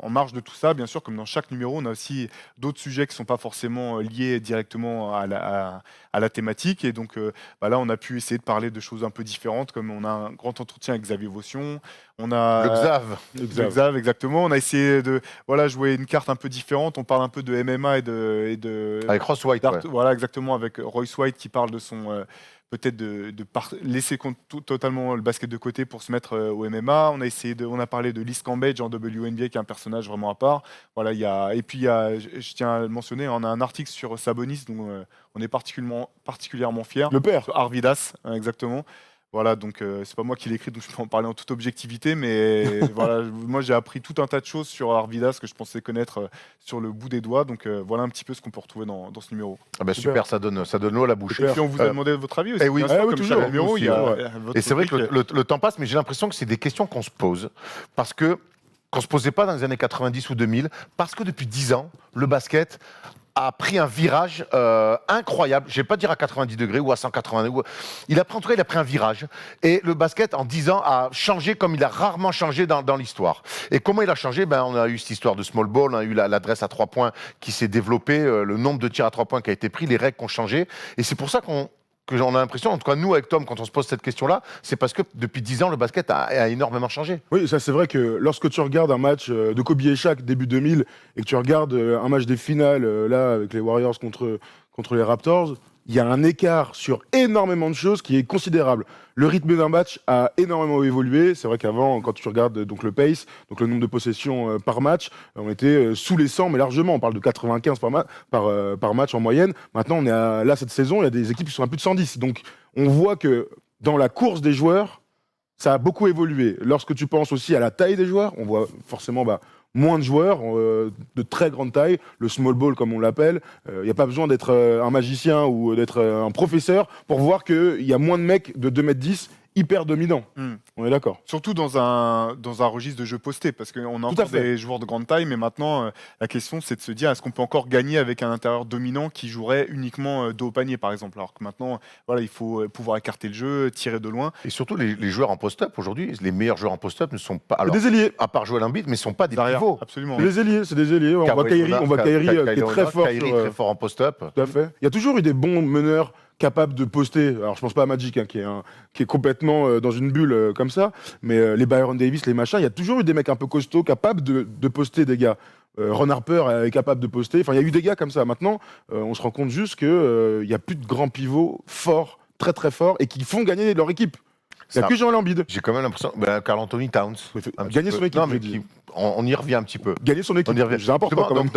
en marge de tout ça, bien sûr, comme dans chaque numéro, on a aussi d'autres sujets qui ne sont pas forcément liés directement à la thématique. Et donc là, on a pu essayer de parler de choses un peu différentes, comme on a un grand entretien avec Xavier Vaution. On a Le Xav. le Xav, exactement. On a essayé de jouer une carte un peu différente. On parle un peu de MMA et de Avec Ross White. Ouais. voilà, exactement, avec Royce White qui parle de son peut-être laisser totalement le basket de côté pour se mettre au MMA. On a parlé de Liz Cambage en WNBA, qui est un personnage vraiment à part. Voilà, je tiens à le mentionner, on a un article sur Sabonis dont on est particulièrement fiers. Le père. Sur Arvidas, hein, exactement. Voilà, donc c'est pas moi qui l'ai écrit, donc je peux en parler en toute objectivité, mais voilà, moi j'ai appris tout un tas de choses sur Arvidas que je pensais connaître sur le bout des doigts, donc voilà un petit peu ce qu'on peut retrouver dans ce numéro. Ah ben super, ça donne l'eau à la bouche. Et puis on vous a demandé votre avis aussi. eh oui. bien sûr, Ah oui, comme toujours, chaque numéro, aussi, il y a ouais. votre Et c'est vrai que rubrique. le temps passe, mais j'ai l'impression que c'est des questions qu'on se pose. Parce que qu'on se posait pas dans les années 90 ou 2000, parce que depuis 10 ans, le basket a pris un virage incroyable. Je ne vais pas dire à 90 degrés ou à 180 degrés. En tout cas, il a pris un virage. Et le basket, en 10 ans, a changé comme il a rarement changé dans l'histoire. Et comment il a changé? On a eu cette histoire de small ball, on a eu l'adresse à 3 points qui s'est développée, le nombre de tirs à 3 points qui a été pris, les règles qui ont changé. Et c'est pour ça que j'en ai l'impression, en tout cas nous avec Tom, quand on se pose cette question-là, c'est parce que depuis 10 ans, le basket a énormément changé. Oui, ça c'est vrai que lorsque tu regardes un match de Kobe et Shaq début 2000 et que tu regardes un match des finales là avec les Warriors contre les Raptors, il y a un écart sur énormément de choses qui est considérable. Le rythme d'un match a énormément évolué. C'est vrai qu'avant, quand tu regardes donc le pace, donc le nombre de possessions par match, on était sous les 100, mais largement. On parle de 95 par match en moyenne. Maintenant, on est là cette saison, il y a des équipes qui sont à plus de 110. Donc, on voit que dans la course des joueurs, ça a beaucoup évolué. Lorsque tu penses aussi à la taille des joueurs, on voit forcément moins de joueurs de très grande taille, le small ball comme on l'appelle. Il n'y a pas besoin d'être un magicien ou d'être un professeur pour voir qu'il y a moins de mecs de 2m10 hyper dominants. On est d'accord. Surtout dans un registre de jeu posté, parce qu'on a encore des joueurs de grande taille, mais maintenant, la question, c'est de se dire, est-ce qu'on peut encore gagner avec un intérieur dominant qui jouerait uniquement dos au panier, par exemple? Alors que maintenant, voilà, il faut pouvoir écarter le jeu, tirer de loin. Et surtout, les joueurs en post-up, aujourd'hui, les meilleurs joueurs en post-up ne sont pas... Alors, des ailiers. à part Joel Embiid, mais ne sont pas des Derrière, pivots. absolument. C'est des ailiers. On voit Kyrie qui est très fort. Très fort en post-up. Tout à fait. Il y a toujours eu des bons meneurs capable de poster. Alors je pense pas à Magic qui est complètement dans une bulle comme ça, mais les Byron Davis, les machins, il y a toujours eu des mecs un peu costauds capables de poster des gars. Ron Harper est capable de poster. Enfin, il y a eu des gars comme ça. Maintenant, on se rend compte juste que il y a plus de grands pivots forts, très très forts, et qui font gagner leur équipe. Il n'y a que Joel Embiid. J'ai quand même l'impression. Carl Anthony Towns. Gagner son équipe. Non, mais on y revient un petit peu. Gagner son équipe. C'est important. Donc,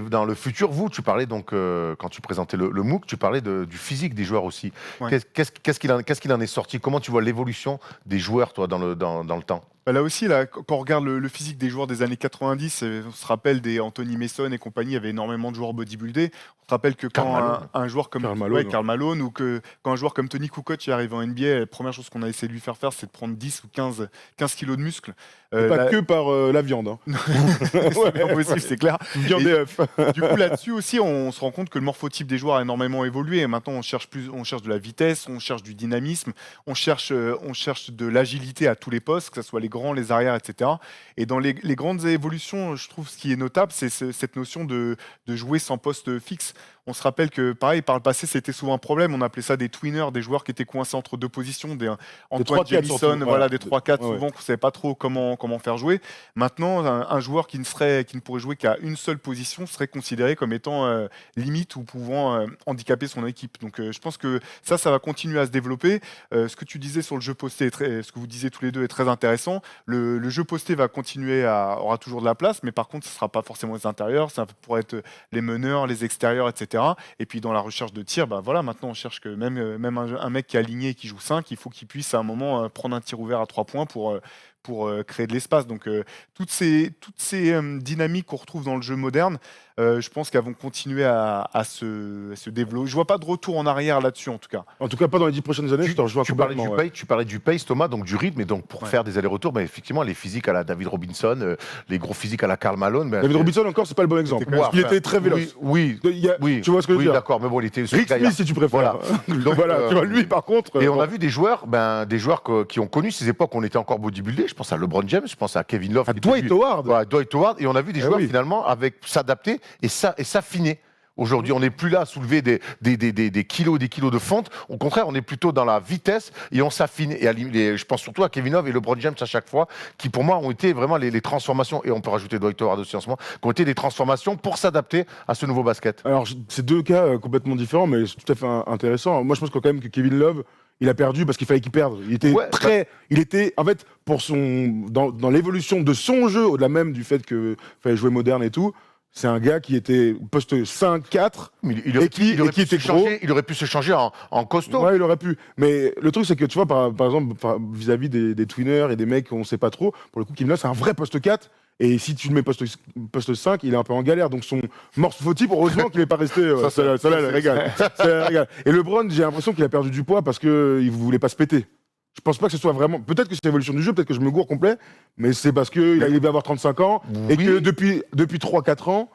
dans le futur, tu parlais donc quand tu présentais le MOOC, tu parlais du physique des joueurs aussi. Ouais. Qu'est-ce qu'il en est sorti? Comment tu vois l'évolution des joueurs, toi, dans le temps? Là aussi, quand on regarde le physique des joueurs des années 90, on se rappelle des Anthony Mason et compagnie, il y avait énormément de joueurs bodybuildés. On se rappelle que quand un joueur comme Karl Malone ou quand un joueur comme Tony Kukoc est arrivé en NBA, la première chose qu'on a essayé de lui faire, c'est de prendre 10 ou 15 kilos de muscles. Pas que par la viande. Hein. C'est pas possible, c'est clair. Viande et œufs. Du coup, là-dessus aussi, on se rend compte que le morphotype des joueurs a énormément évolué. Et maintenant, on cherche de la vitesse, on cherche du dynamisme, on cherche de l'agilité à tous les postes, que ce soit les grands, les arrières, etc. Et dans les grandes évolutions, je trouve ce qui est notable, c'est cette notion de jouer sans poste fixe. On se rappelle que, pareil, par le passé, c'était souvent un problème. On appelait ça des tweeners, des joueurs qui étaient coincés entre deux positions, des Antoine Jamison, voilà, des 3-4, souvent qu'on ne savait pas trop comment faire jouer. Maintenant, un joueur qui ne pourrait jouer qu'à une seule position serait considéré comme étant limite ou pouvant handicaper son équipe. Donc, je pense que ça va continuer à se développer. Ce que tu disais sur le jeu posté, ce que vous disiez tous les deux est très intéressant. Le jeu posté va continuer, aura toujours de la place, mais par contre, ce ne sera pas forcément les intérieurs, ça pourrait être les meneurs, les extérieurs, etc. Et puis dans la recherche de tir, maintenant on cherche que même un mec qui est aligné et qui joue 5, il faut qu'il puisse à un moment prendre un tir ouvert à 3 points pour créer de l'espace. Donc toutes ces dynamiques qu'on retrouve dans le jeu moderne, je pense qu'elles vont continuer à se développer. Je vois pas de retour en arrière là-dessus, en tout cas. En tout cas, pas dans les 10 prochaines années. Tu parlais du pace, Thomas, donc du rythme, et donc pour faire des allers-retours, effectivement, les physiques à la David Robinson, les gros physiques à la Karl Malone. David Robinson, encore, c'est pas le bon exemple. Parce qu'il était très véloce. Oui. Tu vois ce que je veux dire? D'accord, mais bon, il était. Rick Smith, si tu préfères. Donc voilà, tu vois, lui, par contre. Et on a vu des joueurs qui ont connu ces époques où on était encore bodybuildés. Je pense à LeBron James, je pense à Kevin Love. À Dwight Howard. Voilà, Dwight Howard. Et on a vu des joueurs, finalement, s'adapter et s'affiner. Aujourd'hui, on n'est plus là à soulever des kilos de fonte. Au contraire, on est plutôt dans la vitesse et on s'affine. Et je pense surtout à Kevin Love et LeBron James à chaque fois, qui pour moi ont été vraiment les transformations, et on peut rajouter Dwight Howard aussi en ce moment, qui ont été des transformations pour s'adapter à ce nouveau basket. Alors, c'est deux cas complètement différents, mais c'est tout à fait intéressant. Moi, je pense quand même que Kevin Love, il a perdu parce qu'il fallait qu'il perde. Il était en fait, dans l'évolution de son jeu, au-delà même du fait qu'il fallait jouer moderne et tout. C'est un gars qui était poste 5-4 et qui était gros. Il aurait pu se changer en costaud. Ouais, il aurait pu. Mais le truc, c'est que tu vois, par exemple, vis-à-vis des tweeners et des mecs qu'on ne sait pas trop, pour le coup, Kim Love, c'est un vrai poste 4. Et si tu le mets poste 5, il est un peu en galère. Donc son morphotype, heureusement qu'il n'est pas resté. Ça le régale. Et LeBron, j'ai l'impression qu'il a perdu du poids parce qu'il ne voulait pas se péter. Je pense pas que ce soit vraiment. Peut-être que c'est l'évolution du jeu, peut-être que je me gourre complet, mais c'est parce qu'il va avoir 35 ans et que depuis 3-4 ans,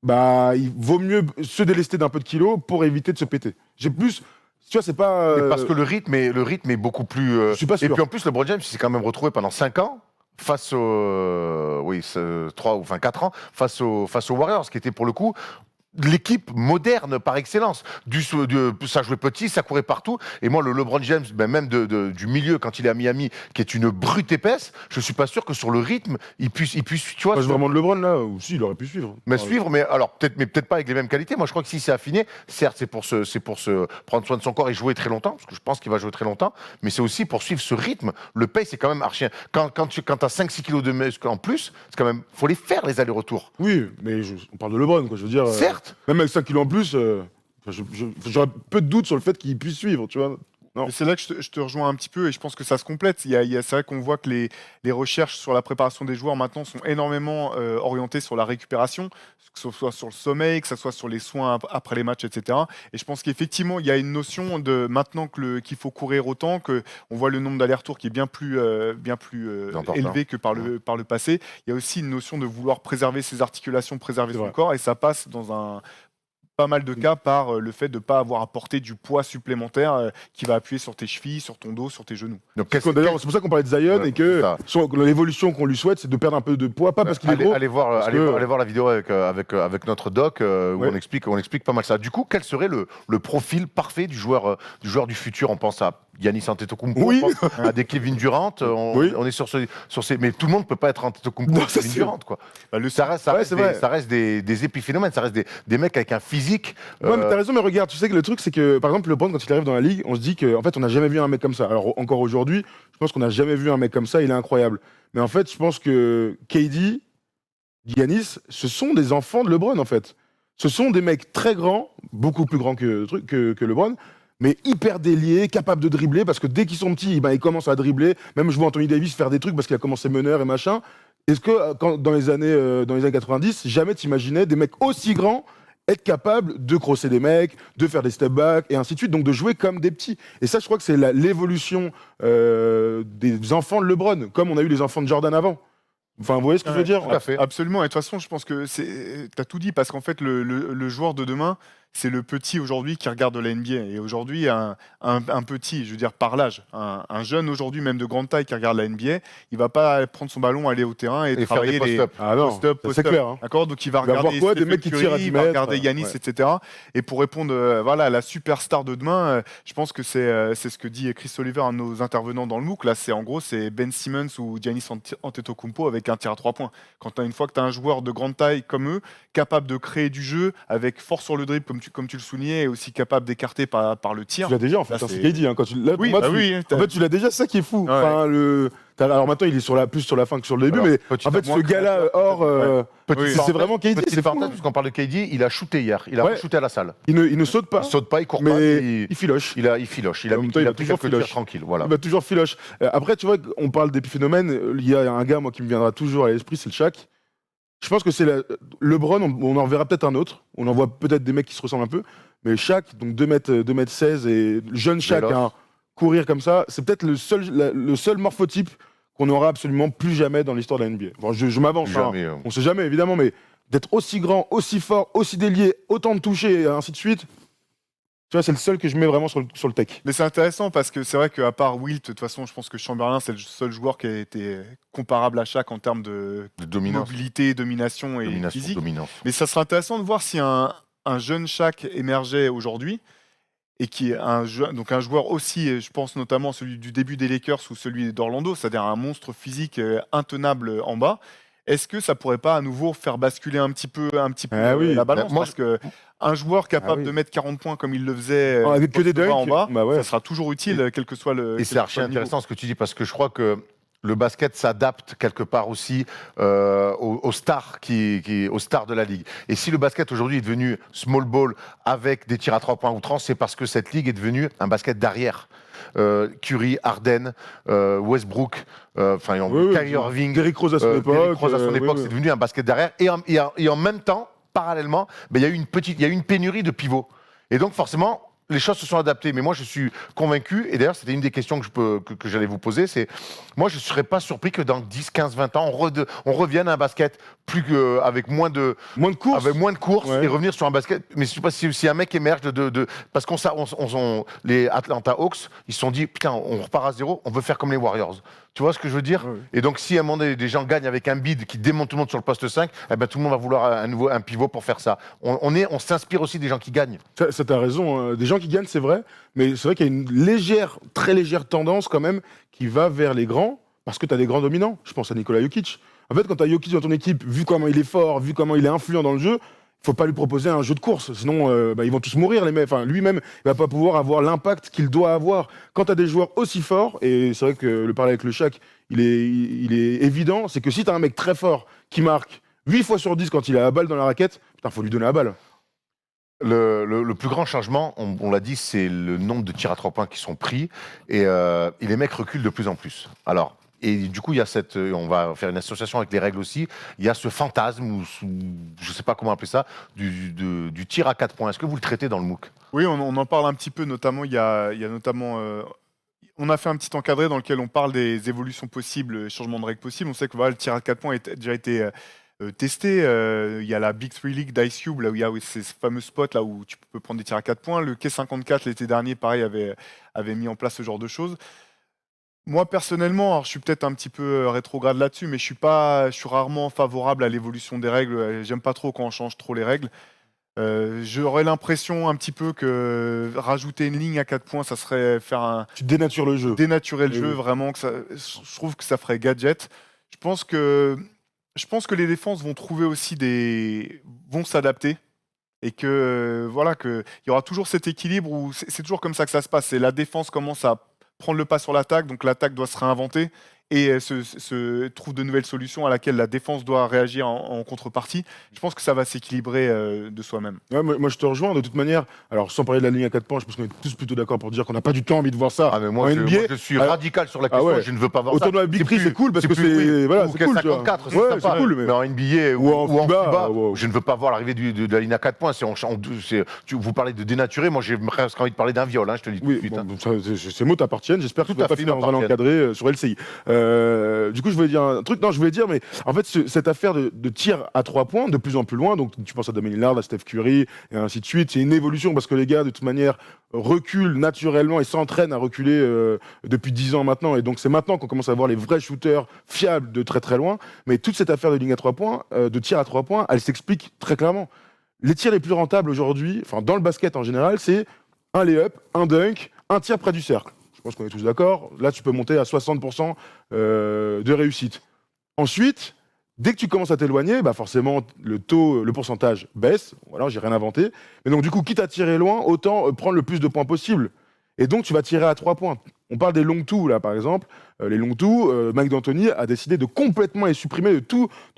bah, il vaut mieux se délester d'un peu de kilos pour éviter de se péter. J'ai plus. Tu vois, c'est pas. Mais parce que le rythme est beaucoup plus. Je suis pas sûr. Et puis en plus, LeBron James, il s'est quand même retrouvé pendant 5 ans face aux. Oui, 4 ans, face aux Warriors, qui était pour le coup l'équipe moderne par excellence. Ça jouait petit, ça courait partout. Et moi, le LeBron James, même du milieu, quand il est à Miami, qui est une brute épaisse, je suis pas sûr que sur le rythme, il puisse tu vois. Moi, je vraiment de LeBron là, ou si, il aurait pu suivre. Mais suivre, mais alors peut-être pas avec les mêmes qualités. Moi, je crois que si c'est affiné, certes, c'est pour se prendre soin de son corps et jouer très longtemps, parce que je pense qu'il va jouer très longtemps, mais c'est aussi pour suivre ce rythme. Le pace, c'est quand même archi. Quand tu as 5-6 kilos de muscle en plus, c'est quand même, faut les faire les allers-retours. Oui, mais on parle de LeBron, quoi. Je veux dire. Certes. Même avec 5 kilos en plus, j'aurais peu de doute sur le fait qu'il puisse suivre, tu vois. Non. Mais c'est là que je te rejoins un petit peu et je pense que ça se complète. C'est vrai qu'on voit que les recherches sur la préparation des joueurs maintenant sont énormément orientées sur la récupération, que ce soit sur le sommeil, que ce soit sur les soins après les matchs, etc. Et je pense qu'effectivement, il y a une notion de maintenant qu'il faut courir autant, qu'on voit le nombre d'allers-retours qui est bien plus élevé que par le passé. Il y a aussi une notion de vouloir préserver ses articulations, préserver son corps et ça passe dans pas mal de cas par le fait de ne pas avoir à porter du poids supplémentaire qui va appuyer sur tes chevilles, sur ton dos, sur tes genoux. Donc, D'ailleurs, c'est pour ça qu'on parlait de Zion et que l'évolution qu'on lui souhaite, c'est de perdre un peu de poids, pas parce qu'il est gros. Allez voir la vidéo avec notre doc où on explique pas mal ça. Du coup, quel serait le profil parfait du joueur du futur? On pense à Giannis Antetokounmpo, Oui. on pense à des Kevin Durant. On est sur ces, mais tout le monde peut pas être Antetokounmpo ou Kevin Durant, quoi. Bah, Ça reste des épiphénomènes, ça reste des mecs avec un physique. Ouais, mais t'as raison, mais regarde, tu sais que le truc, c'est que, par exemple, LeBron, quand il arrive dans la ligue, on se dit qu'en fait, on n'a jamais vu un mec comme ça. Alors, encore aujourd'hui, je pense qu'on n'a jamais vu un mec comme ça, il est incroyable. Mais en fait, je pense que KD, Giannis, ce sont des enfants de LeBron, en fait. Ce sont des mecs très grands, beaucoup plus grands que LeBron, mais hyper déliés, capables de dribbler, parce que dès qu'ils sont petits, ils commencent à dribbler. Même je vois Anthony Davis faire des trucs parce qu'il a commencé meneur et machin. Est-ce que, dans les années 90, jamais t'imaginais des mecs aussi grands être capable de crosser des mecs, de faire des step back et ainsi de suite, donc de jouer comme des petits. Et ça, je crois que c'est l'évolution des enfants de LeBron, comme on a eu les enfants de Jordan avant. Enfin, vous voyez ce que je veux dire? Tout à fait. Absolument. Et de toute façon, je pense que tu as tout dit parce qu'en fait, le joueur de demain, c'est le petit aujourd'hui qui regarde la NBA. Et aujourd'hui, un petit, je veux dire par l'âge, un jeune aujourd'hui, même de grande taille, qui regarde la NBA, il va pas prendre son ballon, aller au terrain et travailler faire des post-up. Ah non, post-up, c'est clair. Hein. D'accord, donc il va Il va regarder voir quoi, des Stephen mecs qui tirent à Curry, 10 il va mètres, regarder Giannis, ouais. etc. Et pour répondre, voilà, à la superstar de demain, je pense que c'est ce que dit Chris Oliver, un de nos intervenants dans le MOOC. Là, en gros, c'est Ben Simmons ou Giannis Antetokounmpo avec un tir à 3 points. Une fois que tu as un joueur de grande taille comme eux, capable de créer du jeu, avec force sur le dribble, comme tu le soulignais, et aussi capable d'écarter par le tir. Tu l'as déjà, en fait, Là, c'est KD. Hein, quand Oui, moi, bah oui, en fait, tu l'as déjà, c'est ça qui est fou. Ouais. Enfin, alors maintenant, il est plus sur la fin que sur le début, Alors, mais petit en fait, moins ce gars-là, Petite c'est vraiment KD, Petite c'est fou. parenthèse, puisqu'on parle de KD, il a shooté hier. Il a Ouais. shooté à la salle. Il ne saute pas, Il saute pas, il court pas. mais il filoche. Il filoche. Il a En mis même temps, il a pris toujours quelques tirs filoche. tranquilles. Voilà. Il va toujours filoche. Après, tu vois, on parle d'épiphénomène. Il y a un gars, moi, qui me viendra toujours à l'esprit, c'est le Shaq. Je pense que c'est LeBron, on en verra peut-être un autre. On en voit peut-être des mecs qui se ressemblent un peu. Mais Shaq, donc 2m16 et jeune Shaq, Véloce. courir comme ça, c'est peut-être le seul morphotype qu'on n'aura absolument plus jamais dans l'histoire de la NBA. Bon, je m'avance, hein. Jamais. On sait jamais, évidemment, mais d'être aussi grand, aussi fort, aussi délié, autant de toucher et ainsi de suite, tu vois, c'est le seul que je mets vraiment sur le tech. Mais c'est intéressant parce que c'est vrai qu'à part Wilt, de toute façon, je pense que Chamberlain, c'est le seul joueur qui a été comparable à Shaq en termes de De dominance. mobilité, domination et physique. Dominance. Mais ça serait intéressant de voir si un jeune Shaq émergeait aujourd'hui et qui est un joueur aussi, je pense notamment celui du début des Lakers ou celui d'Orlando, c'est-à-dire un monstre physique intenable en bas. Est-ce que ça pourrait pas à nouveau faire basculer un petit peu oui. la balance? Moi, Parce que un joueur capable oui. de mettre 40 points comme il le faisait Avec que des poste bas en dunks, bas, bah ouais. ça sera toujours utile, quel que soit le Et c'est quel que archi soit le niveau. intéressant ce que tu dis parce que je crois que le basket s'adapte quelque part aussi aux stars aux stars de la ligue. Et si le basket aujourd'hui est devenu small ball avec des tirs à 3 points outrance, c'est parce que cette ligue est devenue un basket d'arrière. Curry, Harden, Westbrook, Kyrie Irving, Derrick Rose à son époque. Derrick Rose à son époque, oui. c'est devenu un basket d'arrière. Et en même temps, parallèlement, il y a eu une pénurie de pivots. Et donc forcément, les choses se sont adaptées. Mais moi, je suis convaincu, et d'ailleurs, c'était une des questions que j'allais vous poser, c'est, moi, je ne serais pas surpris que dans 10, 15, 20 ans, on revienne à un basket avec moins de courses. avec moins de courses Ouais. et revenir sur un basket. Mais je sais pas si un mec émerge parce les Atlanta Hawks, ils se sont dit putain, on repart à zéro, on veut faire comme les Warriors. Tu vois ce que je veux dire? Ouais. Et donc si à un moment donné, des gens gagnent avec un bid qui démonte tout le monde sur le poste 5, eh ben, tout le monde va vouloir un pivot pour faire ça. On s'inspire aussi des gens qui gagnent. Ça t'as raison, hein. Des gens qui gagnent, c'est vrai, mais c'est vrai qu'il y a une très légère tendance quand même qui va vers les grands, parce que tu as des grands dominants. Je pense à Nikola Jokic. En fait, quand tu as Jokic dans ton équipe, vu comment il est fort, vu comment il est influent dans le jeu, il faut pas lui proposer un jeu de course, sinon ils vont tous mourir, les mecs. Enfin, lui-même, il va pas pouvoir avoir l'impact qu'il doit avoir. Quand tu as des joueurs aussi forts, et c'est vrai que le parler avec le Shaq, il est évident, c'est que si tu as un mec très fort qui marque 8 fois sur 10 quand il a la balle dans la raquette, putain, faut lui donner la balle. Le plus grand changement, on l'a dit, c'est le nombre de tirs à 3 points qui sont pris et les mecs reculent de plus en plus. Alors, et du coup, il y a on va faire une association avec les règles aussi, il y a ce fantasme, ou je ne sais pas comment appeler ça, du tir à 4 points. Est-ce que vous le traitez dans le MOOC? Oui, on en parle un petit peu, notamment, il y a notamment... on a fait un petit encadré dans lequel on parle des évolutions possibles, changements de règles possibles. On sait que voilà, le tir à 4 points a déjà été testé. Il y a la Big 3 League d'Ice Cube, là où il y a ces fameux spots là où tu peux prendre des tirs à 4 points. Le K54 l'été dernier, pareil, avait mis en place ce genre de choses. Moi, personnellement, alors, je suis peut-être un petit peu rétrograde là-dessus, mais je suis rarement favorable à l'évolution des règles. J'aime pas trop quand on change trop les règles. J'aurais l'impression un petit peu que rajouter une ligne à 4 points, ça serait Tu dénatures le jeu. dénaturer le Oui, jeu, oui. vraiment. Je trouve que ça ferait gadget. Je pense que les défenses vont trouver aussi vont s'adapter. Et que voilà, qu'il y aura toujours cet équilibre où c'est toujours comme ça que ça se passe. C'est la défense commence à prendre le pas sur l'attaque, donc l'attaque doit se réinventer et trouve de nouvelles solutions à laquelle la défense doit réagir en contrepartie. Je pense que ça va s'équilibrer de soi-même. Ouais, moi, je te rejoins de toute manière. Alors, sans parler de la ligne à 4 points, je pense qu'on est tous plutôt d'accord pour dire qu'on n'a pas du tout envie de voir ça. Ah, mais moi, en je, NBA. moi, je suis Alors- radical sur la Ah question, ouais. je ne veux pas voir Au ça. tournoi Big Three, plus- c'est cool parce que plus- c'est oui, voilà, ou c'est cool. tu vois. 54, c'est Ouais, sympa. c'est cool, mais Mais en NBA Ou en FIBA, ouais. je ne veux pas voir l'arrivée de la ligne à 4 points. Vous parlez de dénaturer, moi j'ai presque envie de parler d'un viol, hein, je te le dis tout de oui, suite. bon, hein. bon, ces mots t'appartiennent. J'espère que Tout tu vas à pas fait, finir dans un m'appartiennent. encadré sur LCI. Du coup, je voulais dire un truc. Non, je voulais dire, mais en fait, cette affaire de tir à 3 points, de plus en plus loin, donc tu penses à Damian Lillard, à Steph Curry, et ainsi de suite, c'est une évolution parce que les gars, de toute manière, reculent naturellement et s'entraînent à reculer depuis 10 ans maintenant. Et donc, c'est maintenant qu'on commence à voir les vrais shooters fiables de très très loin. Mais toute cette affaire de ligne à 3 points, de tir à 3 points, elle s'explique très clairement. Les tirs les plus rentables aujourd'hui, enfin dans le basket en général, c'est un lay-up, un dunk, un tir près du cercle. Je pense qu'on est tous d'accord. Là, tu peux monter à 60% de réussite. Ensuite, dès que tu commences à t'éloigner, bah forcément, le pourcentage baisse. Voilà, j'ai rien inventé. Mais donc, du coup, quitte à tirer loin, autant prendre le plus de points possible. Et donc, tu vas tirer à 3 points. On parle des long two, là, par exemple. Les long two, Mike D'Antoni a décidé de complètement les supprimer de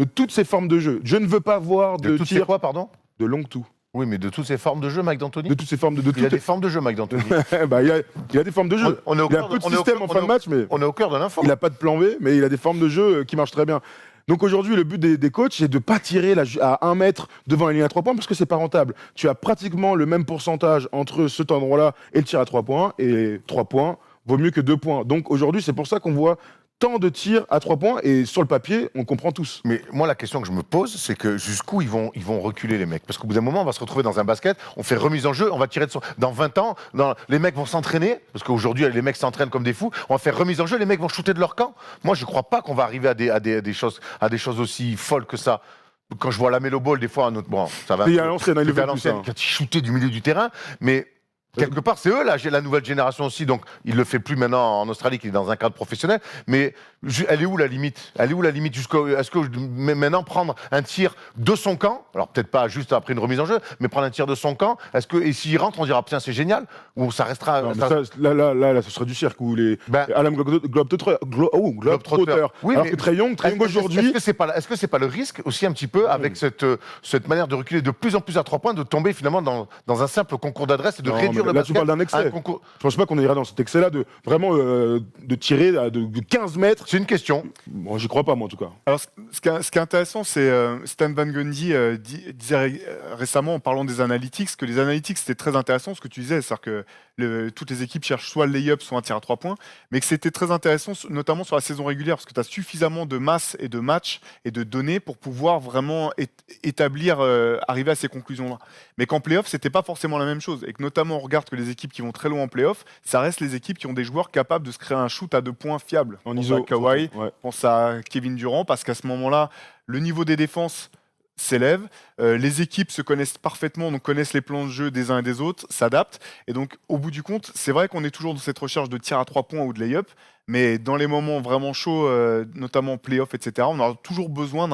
toutes ces formes de jeu. Je ne veux pas voir De de toutes ces tir quoi, pardon? de long two. Oui, mais de toutes ces formes de jeu, Mike D'Antoni. De toutes ces formes de Il a toutes des formes de jeu, Mike D'Antoni. bah, il a des formes de jeu. On est au Il a cœur peu de on est au système cœur- en on fin est de au- match, mais On est au cœur de l'info. il n'a pas de plan B, mais il a des formes de jeu qui marchent très bien. Donc aujourd'hui, le but des coachs, c'est de ne pas tirer à 1 mètre devant la ligne à 3 points parce que c'est pas rentable. Tu as pratiquement le même pourcentage entre cet endroit-là et le tir à 3 points, et 3 points vaut mieux que 2 points. Donc aujourd'hui, c'est pour ça qu'on voit tant de tirs à 3 points, et sur le papier, on comprend tous. Mais moi, la question que je me pose, c'est que jusqu'où ils vont reculer, les mecs? Parce qu'au bout d'un moment, on va se retrouver dans un basket, on fait remise en jeu, on va tirer de son... Dans 20 ans, les mecs vont s'entraîner, parce qu'aujourd'hui, les mecs s'entraînent comme des fous, on va faire remise en jeu, les mecs vont shooter de leur camp. Moi, je crois pas qu'on va arriver à des choses aussi folles que ça. Quand je vois la Melo Ball, des fois, bon, ça va. Et à l'ancienne, il le C'était à fait plus, l'ancienne, ça. qui a shooté du milieu du terrain, mais... Quelque part, c'est eux, là, j'ai la nouvelle génération aussi, donc il le fait plus maintenant en Australie, qui est dans un cadre professionnel. Mais elle est où la limite? Elle est où la limite? Est-ce que maintenant prendre un tir de son camp, alors peut-être pas juste après une remise en jeu, mais prendre un tir de son camp, et s'il rentre, on dira putain c'est génial, ou ça restera. Non, mais là, ce serait du cirque où les Ben, Harlem Globetrotter. Globetrotter. Oui, Alors mais- que Trae Young aujourd'hui. Est-ce que c'est pas le risque aussi un petit peu avec cette manière de reculer de plus en plus à 3 points, de tomber finalement dans un simple concours d'adresse et de Non, réduire dur le là, tu basket. parles d'un excès. Un concours. Je pense pas qu'on ira dans cet excès-là de vraiment de tirer de 15 mètres. C'est une question. Bon, j'y crois pas, moi, en tout cas. Alors, ce qui est intéressant, c'est Stan Van Gundy disait récemment en parlant des analytics que les analytics c'était très intéressant ce que tu disais, c'est-à-dire que toutes les équipes cherchent soit le lay-up, soit un tir à 3 points, mais que c'était très intéressant, notamment sur la saison régulière, parce que tu as suffisamment de masse et de matchs et de données pour pouvoir vraiment établir, arriver à ces conclusions-là. Mais qu'en playoff, c'était pas forcément la même chose, et que notamment on regarde que les équipes qui vont très loin en playoff, ça reste les équipes qui ont des joueurs capables de se créer un shoot à 2 points fiable. En Pense ISO. à Kawhi, Ouais. pense à Kevin Durant, parce qu'à ce moment-là, le niveau des défenses s'élève, les équipes se connaissent parfaitement, donc connaissent les plans de jeu des uns et des autres, s'adaptent, et donc au bout du compte, c'est vrai qu'on est toujours dans cette recherche de tir à 3 points ou de lay-up, mais dans les moments vraiment chauds, notamment en play-off, etc., on aura toujours besoin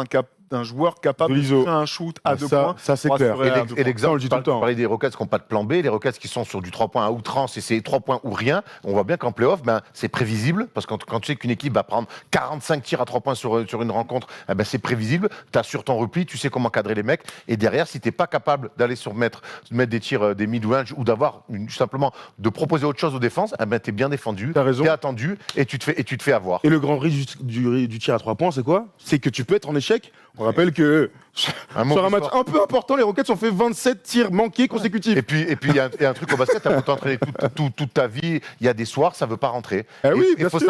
d'un joueur capable De de l'ISO. créer un shoot à 2 Ça, points. ça, c'est pour clair. assurer à 2 Et points. l'exemple, on le dit tout le temps. parler des Rockets qui n'ont pas de plan B, les Rockets qui sont sur du 3 points à outrance et c'est 3 points ou rien, on voit bien qu'en playoff, c'est prévisible, parce que quand tu sais qu'une équipe va prendre 45 tirs à 3 points sur une rencontre, c'est prévisible, tu assures ton repli, tu sais comment cadrer les mecs, et derrière, si tu n'es pas capable d'aller mettre des tirs, des mid-range, ou d'avoir simplement de proposer autre chose aux défenses, tu es bien défendu, T'as raison. tu es attendu, et tu te fais avoir. Et le grand risque du tir à 3 points, c'est quoi? C'est que tu peux être en échec. On rappelle que sur un match un peu important, les Rockets ont fait 27 tirs manqués consécutifs. Et puis il y a un truc au basket, t'as t'entraîner toute ta vie, il y a des soirs, ça veut pas rentrer. Ah oui, Il bien sûr.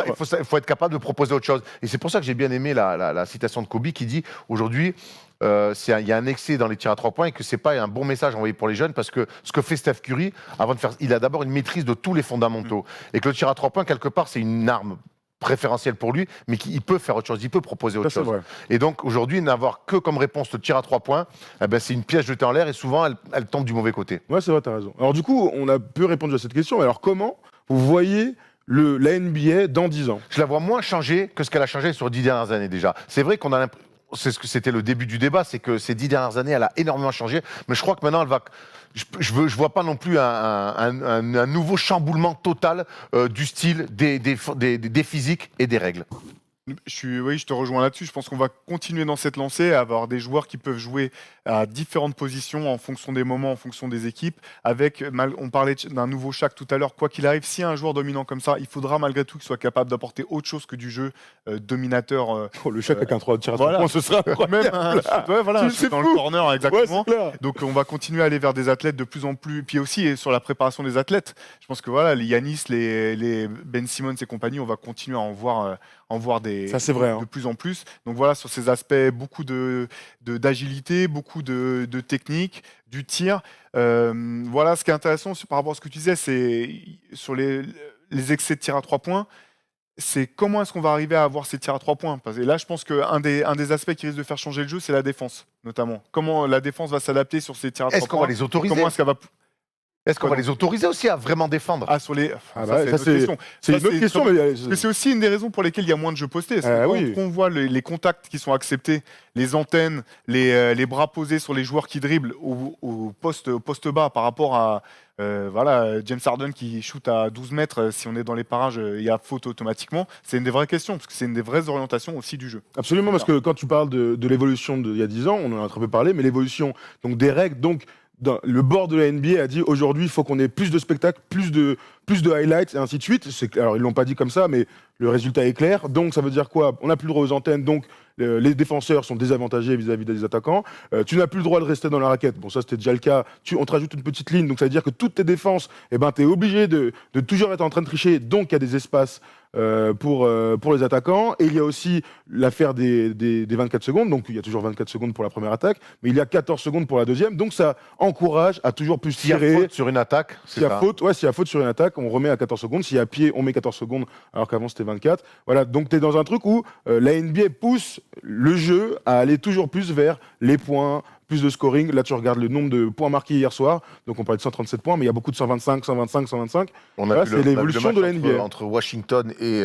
faut être capable de proposer autre chose. Et c'est pour ça que j'ai bien aimé la citation de Kobe qui dit aujourd'hui, il y a un excès dans les tirs à 3 points et que c'est pas un bon message envoyé pour les jeunes parce que ce que fait Steph Curry, avant de faire, il a d'abord une maîtrise de tous les fondamentaux. Et que le tir à 3 points, quelque part, c'est une arme préférentielle pour lui, mais il peut faire autre chose, il peut proposer autre Ça, c'est chose. vrai. Et donc aujourd'hui, n'avoir que comme réponse le tir à 3 points, c'est une pièce jetée en l'air et souvent elle tombe du mauvais côté. Ouais, c'est vrai, t'as raison. Alors du coup, on a peu répondu à cette question. Alors comment vous voyez la NBA dans 10 ans? Je la vois moins changer que ce qu'elle a changé sur 10 dernières années déjà. C'est vrai qu'on a l'impression. C'est ce que c'était le début du débat, c'est que ces 10 dernières années, elle a énormément changé. Mais je crois que maintenant, elle va. Je vois pas non plus un nouveau chamboulement total du style, des physiques et des règles. Oui, je te rejoins là-dessus. Je pense qu'on va continuer dans cette lancée, à avoir des joueurs qui peuvent jouer à différentes positions en fonction des moments, en fonction des équipes. On parlait d'un nouveau Shaq tout à l'heure. Quoi qu'il arrive, s'il y a un joueur dominant comme ça, il faudra malgré tout qu'il soit capable d'apporter autre chose que du jeu dominateur. Le chèque avec un 3 tir à 3 voilà. points, ce sera Même un un C'est shoot dans fou. le corner, exactement. Ouais, c'est clair. Donc on va continuer à aller vers des athlètes de plus en plus. Puis aussi sur la préparation des athlètes. Je pense que voilà, les Yanis, les Ben Simmons et compagnie, on va continuer à en voir des Ça, c'est vrai, hein. de plus en plus. Donc voilà, sur ces aspects, beaucoup d'agilité, beaucoup de technique, du tir. Voilà, ce qui est intéressant par rapport à ce que tu disais, c'est sur les excès de tir à 3 points. C'est comment est-ce qu'on va arriver à avoir ces tirs à 3 points. Et là, je pense qu'un des aspects qui risque de faire changer le jeu, c'est la défense, notamment. Comment la défense va s'adapter sur ces tirs à 3 points. Est-ce qu'on va les autoriser Comment est-ce qu'elle va... Est-ce qu'on va les autoriser aussi à vraiment défendre? Ah, sur les... Ah ça, bah, c'est ça, une autre question. C'est Ça, une autre question, Mais c'est aussi une des raisons pour lesquelles il y a moins de jeux postés. C'est Ah quand oui. on voit les contacts qui sont acceptés, les antennes, les bras posés sur les joueurs qui dribblent au poste bas par rapport à James Harden qui shoot à 12 mètres, si on est dans les parages, il y a faute automatiquement. C'est une des vraies questions, parce que c'est une des vraies orientations aussi du jeu. Absolument, parce que quand tu parles de l'évolution d'il y a 10 ans, on en a un peu parlé, mais l'évolution donc des règles, donc le board de la NBA a dit aujourd'hui il faut qu'on ait plus de spectacles, plus de highlights et ainsi de suite. Alors ils l'ont pas dit comme ça, mais le résultat est clair. Donc ça veut dire quoi? On n'a plus le droit aux antennes, donc les défenseurs sont désavantagés vis-à-vis des attaquants. Tu n'as plus le droit de rester dans la raquette. Bon, ça c'était déjà le cas. On te rajoute une petite ligne, donc ça veut dire que toutes tes défenses, tu es obligé de toujours être en train de tricher. Donc il y a des espaces pour les attaquants. Et il y a aussi l'affaire des 24 secondes. Donc il y a toujours 24 secondes pour la première attaque, mais il y a 14 secondes pour la deuxième. Donc ça encourage à toujours plus S'il y a tirer. faute sur une attaque, c'est S'il y a ça. faute sur une attaque, on remet à 14 secondes. S'il y a pied, on met 14 secondes, alors qu'avant c'était 24. Voilà, donc tu es dans un truc où la NBA pousse le jeu à aller toujours plus vers les points, plus de scoring. Là, tu regardes le nombre de points marqués hier soir. Donc on parlait de 137 points, mais il y a beaucoup de 125, 125, 125. On a Voilà, vu c'est on a vu l'évolution match de la NBA. entre Washington et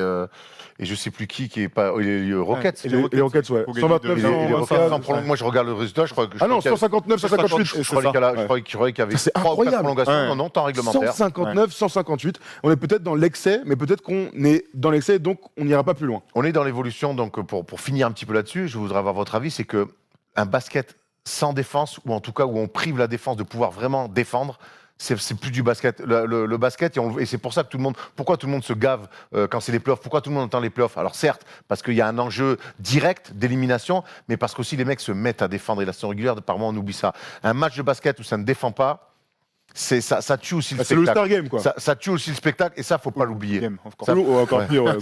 je sais plus qui est pas les Rockets. Et Les Rockets, ouais. Faut gagner 129, Et les 125. Rockets, sans prolongation. Moi, je regarde le résultat. Je crois que. Ah non, je crois qu'il y a- 159, 158. Je croyais qu'il y avait C'est 3 ou 4 incroyable. prolongations. Ouais. Non, non, temps réglementaire. 159, 158. On est peut-être dans l'excès, mais peut-être qu'on est dans l'excès, donc on n'ira pas plus loin. On est dans l'évolution. Donc, pour finir un petit peu là-dessus, je voudrais avoir votre avis. C'est que un basket sans défense, ou en tout cas où on prive la défense de pouvoir vraiment défendre, c'est plus du basket. Le basket, et c'est pour ça que pourquoi tout le monde se gave quand c'est les playoffs, pourquoi tout le monde entend les playoffs. Alors certes, parce qu'il y a un enjeu direct d'élimination, mais parce qu'aussi les mecs se mettent à défendre et la saison régulière, par moment on oublie ça. Un match de basket où ça ne défend pas, ça tue aussi le C'est le spectacle. Star Game, quoi. Ça tue aussi le spectacle et ça, faut pas l'oublier. Game, of course. Ça- Encore ouais. pire, ouais.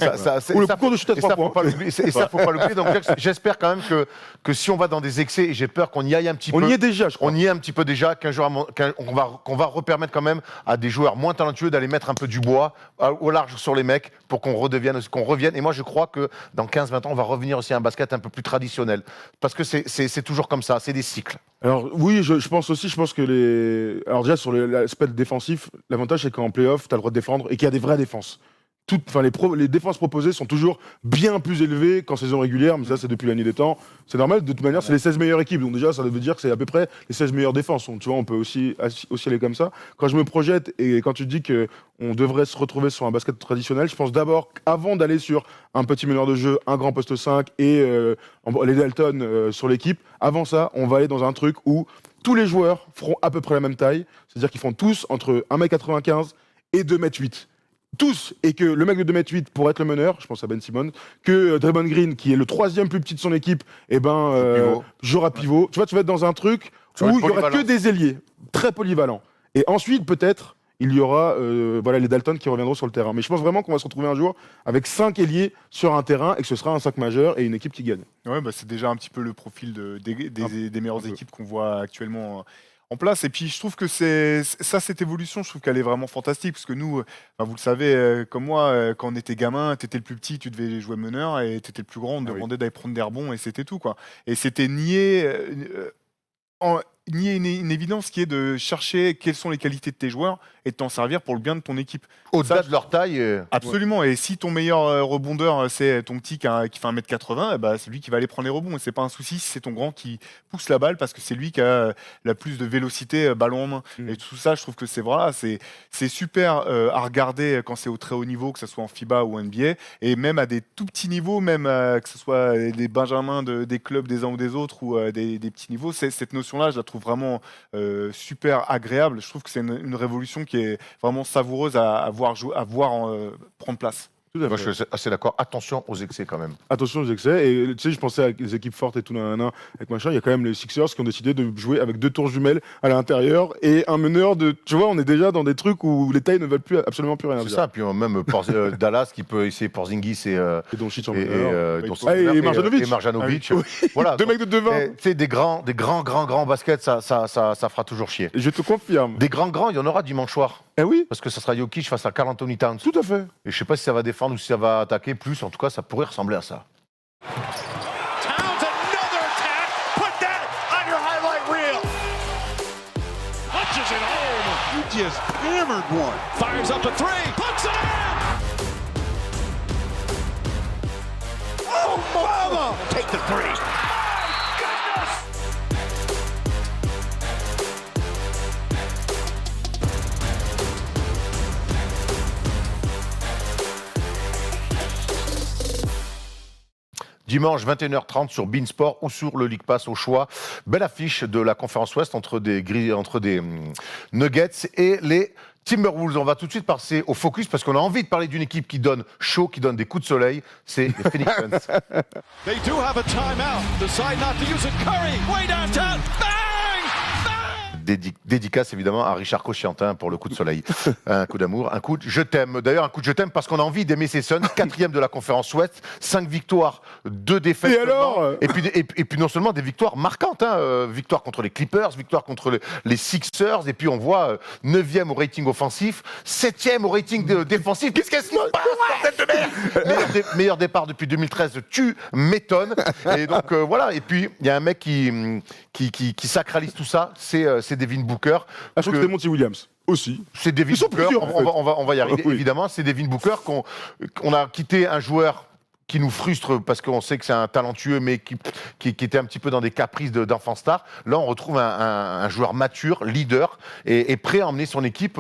Ou le concours de chute à Et ça, 3 faut points. pas l'oublier. Et ça, faut pas l'oublier. Donc, j'espère quand même que si on va dans des excès, et j'ai peur qu'on y aille un petit On peu. y est déjà, je crois. On y est un petit peu déjà, qu'on va repermettre quand même à des joueurs moins talentueux d'aller mettre un peu du bois au large sur les mecs pour qu'on revienne. Et moi, je crois que dans 15-20 ans, on va revenir aussi à un basket un peu plus traditionnel. Parce que c'est toujours comme ça, c'est des cycles. Alors oui, je pense que alors déjà sur l'aspect défensif, l'avantage c'est qu'en playoff, tu as le droit de défendre et qu'il y a des vraies défenses. Les défenses proposées sont toujours bien plus élevées qu'en saison régulière, mais ça c'est depuis la nuit des temps. C'est normal, de toute manière c'est les 16 meilleures équipes, donc déjà ça veut dire que c'est à peu près les 16 meilleures défenses. Donc, tu vois, on peut aussi aller comme ça. Quand je me projette et quand tu dis qu'on devrait se retrouver sur un basket traditionnel, je pense d'abord, avant d'aller sur un petit meneur de jeu, un grand poste 5 et les Dalton sur l'équipe, avant ça, on va aller dans un truc où tous les joueurs feront à peu près la même taille, c'est-à-dire qu'ils font tous entre 1m95 et 2m8. Tous, et que le mec de 2m8 pour être le meneur, je pense à Ben Simmons, que Draymond Green, qui est le 3e plus petit de son équipe, jouera pivot. Tu vois, tu vas être dans un truc Ça va où être il n'y aura que polyvalent. des ailiers, très polyvalents. Et ensuite, peut-être, il y aura les Dalton qui reviendront sur le terrain. Mais je pense vraiment qu'on va se retrouver un jour avec 5 ailiers sur un terrain et que ce sera un 5 majeur et une équipe qui gagne. Ouais, c'est déjà un petit peu le profil des meilleures équipes qu'on voit actuellement en place. Et puis, je trouve que cette évolution, je trouve qu'elle est vraiment fantastique. Parce que nous, vous le savez, comme moi, quand on était gamin, tu étais le plus petit, tu devais jouer meneur, et tu étais le plus grand, on te demandait d'aller prendre des rebonds, et c'était tout, quoi. Et c'était nier une évidence qui est de chercher quelles sont les qualités de tes joueurs et de t'en servir pour le bien de ton équipe. Au-delà Ça, de leur taille. Absolument, et si ton meilleur rebondeur c'est ton petit qui fait 1m80, c'est lui qui va aller prendre les rebonds, et c'est pas un souci si c'est ton grand qui pousse la balle parce que c'est lui qui a la plus de vélocité ballon en main. Et tout ça, je trouve que c'est super à regarder quand c'est au très haut niveau, que ce soit en FIBA ou en NBA, et même à des tout petits niveaux, même que ce soit des benjamins des clubs des uns ou des autres ou des petits niveaux, cette notion-là, je la trouve vraiment super agréable. Je trouve que c'est une révolution qui est vraiment savoureuse à voir prendre place. Tout à Moi, fait. je suis assez d'accord. Attention aux excès quand même. Attention aux excès. Et tu sais, je pensais à des équipes fortes et tout, avec machin. Il y a quand même les Sixers qui ont décidé de jouer avec 2 tours jumelles à l'intérieur et un meneur de. Tu vois, on est déjà dans des trucs où les tailles ne veulent absolument plus rien C'est dire. ça. Puis même Dallas qui peut essayer Porzingis Et Doncic en et meneur. et Marjanovic. Marjanovic. Ah Voilà. 2 mecs de devant. Tu sais, des grands baskets, ça fera toujours chier. Je te confirme. Des grands, il y en aura dimanche soir. Eh oui, Parce que ça sera Jokic face à Karl Anthony Towns. tout à fait. Et je sais pas si ça va défendre ou si ça va attaquer plus. En tout cas, ça pourrait ressembler à ça. Towns, another attack. Put that on your highlight reel. Punches it home. You just hammered one. Fires up a three. Puts it in. Oh, mama. Take the three. My goodness. Dimanche 21h30 sur Beansport ou sur le League Pass au choix. Belle affiche de la conférence Ouest entre des Nuggets et les Timberwolves. On va tout de suite passer au focus parce qu'on a envie de parler d'une équipe qui donne chaud, qui donne des coups de soleil. C'est les Phoenix Suns. They do have a timeout. Decide not to use it. Curry, way downtown. Bang! Dédicace évidemment à Richard Cochiantin pour le coup de soleil. Un coup d'amour, un coup de je t'aime. D'ailleurs, un coup de je t'aime parce qu'on a envie d'aimer ces Suns. 4e de la conférence Ouest, 5 victoires, 2 défaites. Et seulement. alors et puis non seulement des victoires marquantes, victoire contre les Clippers, victoire contre les Sixers, et puis on voit 9e au rating offensif, 7e au rating défensif. Qu'est-ce qui se passe, bordel de merde? Meilleur départ depuis 2013, tu m'étonnes. Et donc voilà, et puis il y a un mec qui sacralise tout ça, c'est Devin Booker. Ah, je crois que c'était Monty Williams aussi. C'est Devin Ils sont Booker, plusieurs, en fait. on va y arriver, Oui. évidemment. C'est Devin Booker qu'on a quitté un joueur qui nous frustre parce qu'on sait que c'est un talentueux, mais qui était un petit peu dans des caprices d'enfant star. Là, on retrouve un joueur mature, leader, et prêt à emmener son équipe,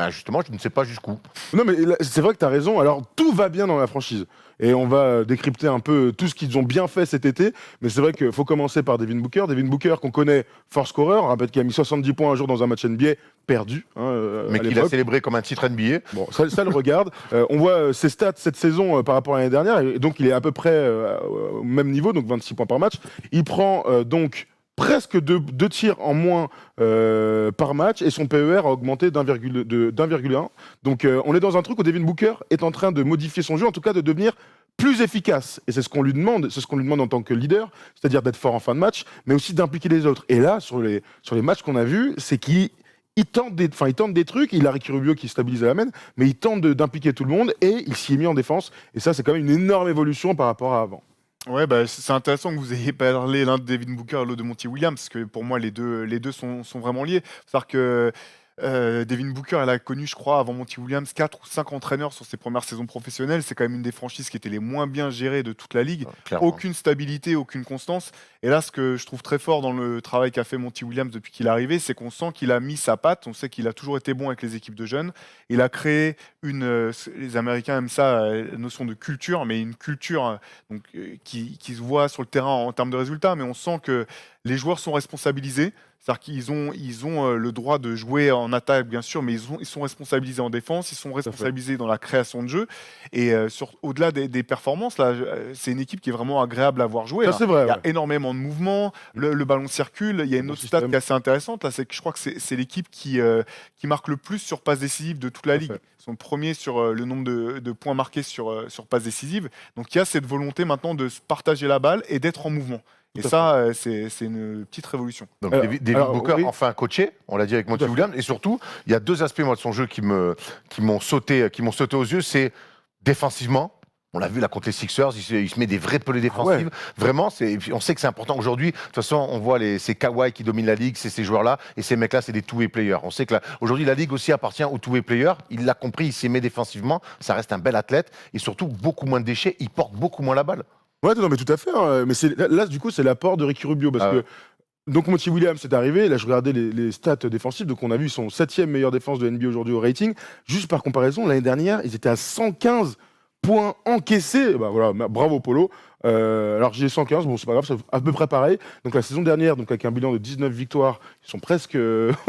justement, je ne sais pas jusqu'où. Non, mais là, c'est vrai que tu as raison. Alors, tout va bien dans la franchise. et on va décrypter un peu tout ce qu'ils ont bien fait cet été. Mais c'est vrai qu'il faut commencer par Devin Booker. Devin Booker qu'on connaît force scoreur, on rappelle qu'il a mis 70 points un jour dans un match NBA perdu. Mais qu'il a célébré comme un titre NBA. Bon, ça le regarde. On voit ses stats cette saison par rapport à l'année dernière, et donc il est à peu près au même niveau, donc 26 points par match. Il prend donc presque deux tirs en moins par match, et son PER a augmenté d'1,1. Donc on est dans un truc où Devin Booker est en train de modifier son jeu, en tout cas de devenir plus efficace. Et c'est ce qu'on lui demande, en tant que leader, c'est-à-dire d'être fort en fin de match, mais aussi d'impliquer les autres. Et là, sur les matchs qu'on a vus, c'est qu'il tente des trucs. Il a Ricky Rubio qui stabilise la main, mais il tente d'impliquer tout le monde, et il s'y est mis en défense. Et ça, c'est quand même une énorme évolution par rapport à avant. Ouais, bah, c'est intéressant que vous ayez parlé l'un de Devin Booker et l'autre de Monty Williams, parce que pour moi, les deux sont vraiment liés. C'est-à-dire que Devin Booker, elle a connu, je crois, avant Monty Williams, 4 ou 5 entraîneurs sur ses premières saisons professionnelles. C'est quand même une des franchises qui était les moins bien gérées de toute la ligue. Clairement. Aucune stabilité, aucune constance. Et là, ce que je trouve très fort dans le travail qu'a fait Monty Williams depuis qu'il est arrivé, c'est qu'on sent qu'il a mis sa patte. On sait qu'il a toujours été bon avec les équipes de jeunes. Il a créé les Américains aiment ça, la notion de culture, mais une culture qui se voit sur le terrain en termes de résultats. Mais on sent que les joueurs sont responsabilisés. C'est-à-dire qu'ils ont le droit de jouer en attaque, bien sûr, mais ils sont responsabilisés en défense, ils sont responsabilisés dans la création de jeu. Et au-delà des performances, là, c'est une équipe qui est vraiment agréable à voir jouer. Ça, c'est vrai, il y a ouais. énormément de mouvements, le ballon circule. Il y a une autre stat qui est assez intéressante, là, c'est que je crois que c'est l'équipe qui marque le plus sur passes décisives de toute la ligue. Ils sont premiers sur le nombre de points marqués sur passes décisives. Donc il y a cette volonté maintenant de se partager la balle et d'être en mouvement. Et ça, c'est une petite révolution. Donc Alors, Devin Booker, oui. enfin coaché, on l'a dit avec Monty Williams. Et surtout, il y a deux aspects moi, de son jeu qui m'ont sauté aux yeux. C'est défensivement. On l'a vu là contre les Sixers, il se met des vrais pelés défensifs. Ouais. Vraiment, on sait que c'est important aujourd'hui. De toute façon, on voit c'est Kawhi qui domine la ligue, c'est ces joueurs-là. Et ces mecs-là, c'est des two-way players. On sait que aujourd'hui, la ligue aussi appartient aux two-way players. Il l'a compris, il s'y met défensivement. Ça reste un bel athlète. Et surtout, beaucoup moins de déchets. Il porte beaucoup moins la balle. Ouais, non, mais tout à fait. Hein. Mais là, du coup, c'est l'apport de Ricky Rubio. Parce que donc, Monty Williams est arrivé. Là, je regardais les stats défensives. Donc, on a vu son 7e meilleure défense de NBA aujourd'hui au rating. Juste par comparaison, l'année dernière, ils étaient à 115 points encaissés. Bah, voilà, bravo, Polo. Alors, j'ai 115. Bon, c'est pas grave, c'est à peu près pareil. Donc, la saison dernière, donc avec un bilan de 19 victoires, ils sont presque.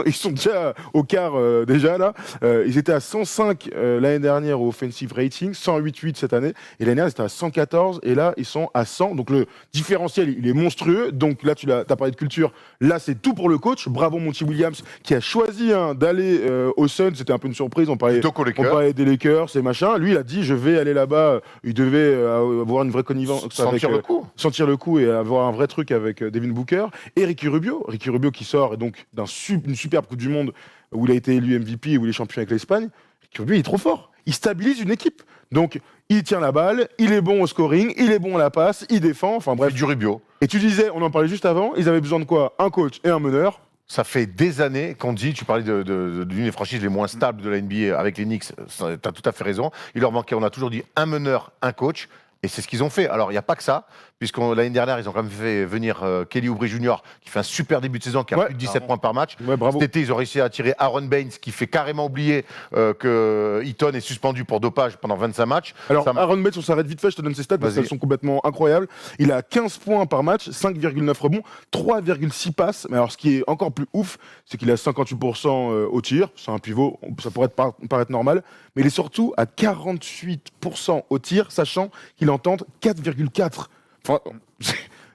Ils sont déjà au quart, déjà, là. Ils étaient à 105 l'année dernière au offensive rating, 108,8 cette année. Et l'année dernière, ils étaient à 114. Et là, ils sont à 100. Donc, le différentiel, il est monstrueux. Donc, là, tu as parlé de culture. Là, c'est tout pour le coach. Bravo, Monty Williams, qui a choisi d'aller au Suns. C'était un peu une surprise. On parlait des Lakers et machin. Lui, il a dit, je vais aller là-bas. Il devait avoir une vraie connivence. Sentir le coup et avoir un vrai truc avec Devin Booker et Ricky Rubio qui sort donc d'une superbe Coupe du Monde où il a été élu MVP et où il est champion avec l'Espagne. Ricky Rubio, il est trop fort, il stabilise une équipe, donc il tient la balle, il est bon au scoring, il est bon à la passe, il défend, enfin bref. Du Rubio. Et tu disais, on en parlait juste avant, ils avaient besoin de quoi? Un coach et un meneur. Ça fait des années qu'on dit, tu parlais d'une des franchises les moins stables de la NBA avec les Knicks, tu as tout à fait raison, il leur manquait, on a toujours dit un meneur, un coach. Et c'est ce qu'ils ont fait. Alors, il n'y a pas que ça, puisque l'année dernière, ils ont quand même fait venir Kelly Oubre Jr., qui fait un super début de saison, qui a plus de 17 points par match. Ouais, bravo. Cet été, ils ont réussi à attirer Aaron Baines, qui fait carrément oublier que Eaton est suspendu pour dopage pendant 25 matchs. Alors, Aaron Baines, on s'arrête vite fait, je te donne ses stats parce qu'elles sont complètement incroyables. Il a 15 points par match, 5,9 rebonds, 3,6 passes. Mais alors, ce qui est encore plus ouf, c'est qu'il a 58% au tir. C'est un pivot, ça pourrait paraître normal. Mais il est surtout à 48% au tir, sachant qu'il en tente 4,4. Enfin,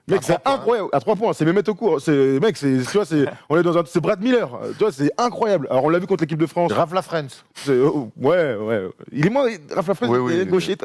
mec, c'est incroyable. À 3 points, c'est Mehmet Okur. Mec, on est dans c'est Brad Miller. Tu vois, c'est incroyable. Alors, on l'a vu contre l'équipe de France. Raph Lafrentz. Ouais. Il est moins. Raph Lafrentz, il est gaucher.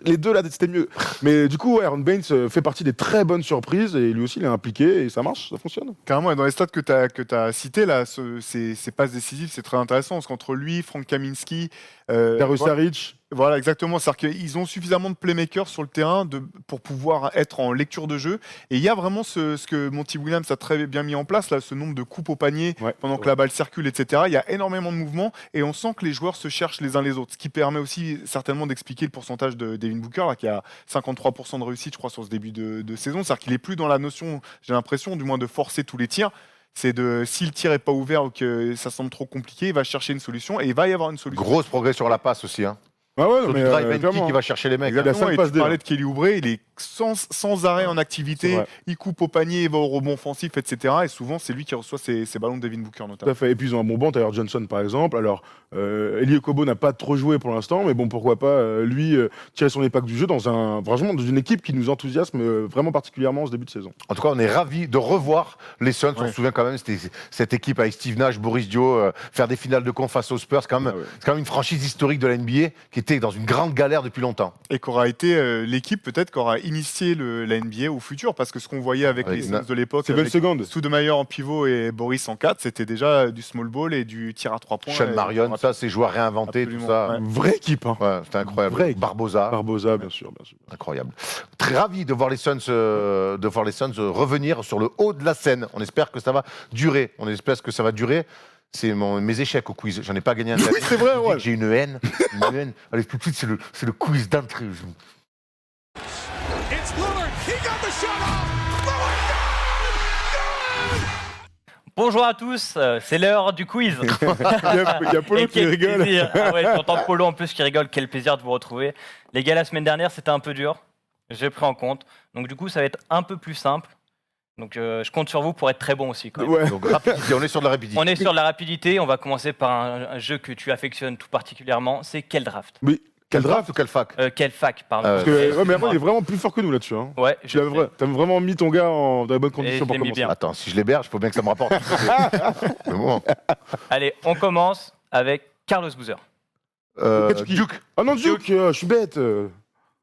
Les deux, là, c'était mieux. Mais du coup, Aaron Baines fait partie des très bonnes surprises. Et lui aussi, il est impliqué. Et ça marche, ça fonctionne. Carrément, et dans les stats que tu as cités, là, ces passes décisives, c'est très intéressant. Parce qu'entre lui, Frank Kaminsky, Darius Saric. Voilà, exactement. C'est-à-dire qu'ils ont suffisamment de playmakers sur le terrain pour pouvoir être en lecture de jeu. Et il y a vraiment ce que Monty Williams a très bien mis en place, là, ce nombre de coupes au panier pendant que la balle circule, etc. Il y a énormément de mouvements et on sent que les joueurs se cherchent les uns les autres. Ce qui permet aussi certainement d'expliquer le pourcentage de Devin Booker, là, qui a 53% de réussite, je crois, sur ce début de saison. C'est-à-dire qu'il n'est plus dans la notion, j'ai l'impression, du moins de forcer tous les tirs. C'est si le tir n'est pas ouvert ou que ça semble trop compliqué, il va chercher une solution et il va y avoir une solution. Grosse progrès sur la passe aussi. Hein. Ah ouais, non, Sur mais du drive and kick, clairement. il va chercher les mecs. Exactement. Exactement, cinq et passes tu D, parlais là. de Kelly Oubre, il est sans arrêt en C'est activité, vrai. il coupe au panier, il va au rebond offensif, etc. Et souvent, c'est lui qui reçoit ces ballons de Devin Booker Tout notamment. à fait. Et puis ils ont un bon banc, Tyler Johnson par exemple. Alors, Eli Okobo n'a pas trop joué pour l'instant, mais bon, pourquoi pas lui tirer son épingle du jeu franchement, dans une équipe qui nous enthousiasme vraiment particulièrement en ce début de saison. En tout cas, on est ravis de revoir les Suns. On se souvient quand même, c'était cette équipe avec Steve Nash, Boris Dio, faire des finales de conf face aux Spurs. C'est quand même une franchise historique de la NBA qui était dans une grande galère depuis longtemps. Et qu'aura été l'équipe peut-être qui aura initié la NBA au futur, parce que ce qu'on voyait avec les Suns de l'époque, C'est 20 avec secondes. Stoudemire en pivot et Boris en 4, c'était déjà du small ball et du tir à 3 points. Sean et- Marion, ça, ces joueurs réinventés, Absolument, tout ça. ouais. Vraie équipe, hein. Ouais, c'était incroyable. Vrai. Barbosa, Barbosa, bien sûr, bien sûr. incroyable. Très ravi de voir les Suns, revenir sur le haut de la scène. On espère que ça va durer. C'est mes échecs au quiz. J'en ai pas gagné un. Oui, c'est vrai, ouais. J'ai une haine. Allez, tout de suite, c'est le quiz d'entrée. It's Lillard. He got the shot off. Lillard, Bonjour à tous, c'est l'heure du quiz. Il y a Polo Et qui quel rigole. plaisir. Ah ouais, j'entends Polo en plus qui rigole, quel plaisir de vous retrouver. Les gars, la semaine dernière, c'était un peu dur. J'ai pris en compte. Donc du coup, ça va être un peu plus simple. Donc je compte sur vous pour être très bon aussi. Quand même. Ouais. Donc, rapidité, on est sur de la rapidité. On est sur la rapidité. On va commencer par un jeu que tu affectionnes tout particulièrement. C'est quel draft Mais Quel draft ou quelle fac Quelle fac, pardon. Parce que, ouais, mais après, il est vraiment plus fort que nous là-dessus. Hein. Ouais, Tu as vraiment mis ton gars dans les bonnes conditions je pour l'ai mis commencer. bien. Attends, si je l'héberge, il faut bien que ça me rapporte. Mais bon. Allez, on commence avec Carlos Boozer, Kentucky. Duke, Ah non, Duke, je suis bête.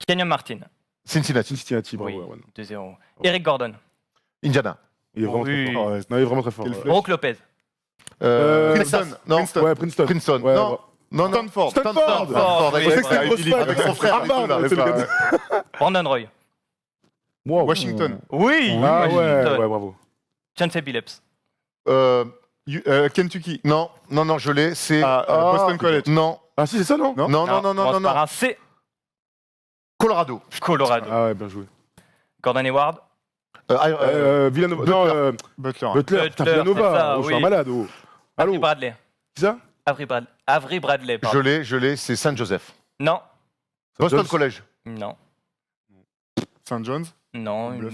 Kenyon Martin, Cincinnati, Cincinnati, bravo. oui, ouais, ouais. 2-0. Eric Gordon, Indiana, Il est vraiment Oui. très fort. Ouais, non, il est vraiment très fort. Quel ouais. flèche. Brook Lopez, Princeton, non, Princeton. Ouais, Princeton. Princeton, Ouais, non, ouais. non, Stanford. Stanford. avec, Oui, avec- c'est avec- une grosse avec fac. son frère. Harvard, et tout, là, c'est le pas- gars. Brandon Roy, Wow. Washington. oui, Ah ouais, Washington. ouais, bravo. Chancey Billups, Kentucky. Non, je l'ai, c'est... Boston College. Non, Ah si, c'est ça, non Non. non, on commence par un C, Colorado. Colorado, Ah ouais, bien joué. Gordon Hayward, Villanova. Non, Butler. Butler. Putain, Butler, Villanova. c'est ça, Oh, je suis oui. un malade. Oh. Avery Allô, Bradley, qui ça Avery Bradley, pardon. Je l'ai, c'est Saint Joseph. Non, Boston Jones. College. non, St. John's. non, Bluff.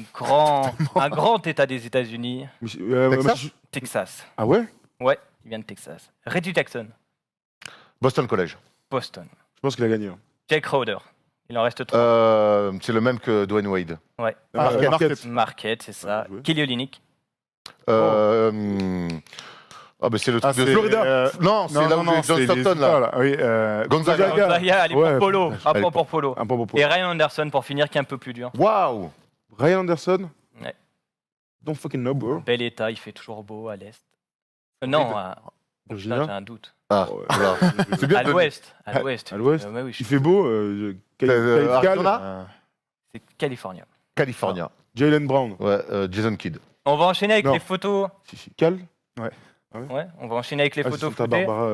un grand état des États-Unis, Texas Texas. Ah ouais Ouais, il vient de Texas. Reggie Jackson, Boston College. Boston. Je pense qu'il a gagné. hein. Jake Crowder, il en reste 3. C'est le même que Dwayne Wade. Ouais, Marquette. Marquette, c'est ça. Ouais, joué. Kelly Olynyk, Ah, bah c'est le truc de c'est, Florida. Non, c'est là où non, John c'est les Stockton, là. Utah, Oui, Gonzaga. Gonzaga. Gonzaga, allez, Ouais, pour Polo. Un allez, point pour Polo. Un point pour Paul. Et Ryan Anderson pour finir, qui est un peu plus dur. Waouh. Ryan Anderson. Ouais. Don't fucking know, bro. Bel état, il fait toujours beau à l'est. Non, Virginia. putain, j'ai un doute. Ah, Oh, ouais. voilà. C'est bien À de- l'ouest. À l'ouest. À l'ouest. Ouais, oui, je Il suis- fait beau. Arizona C'est California. California. Jalen Brown. Ouais, Jason Kidd. On va enchaîner avec Non. les photos. Si. Cal. Ouais, on va enchaîner avec les Ah, photos Santa floutées. Barbara.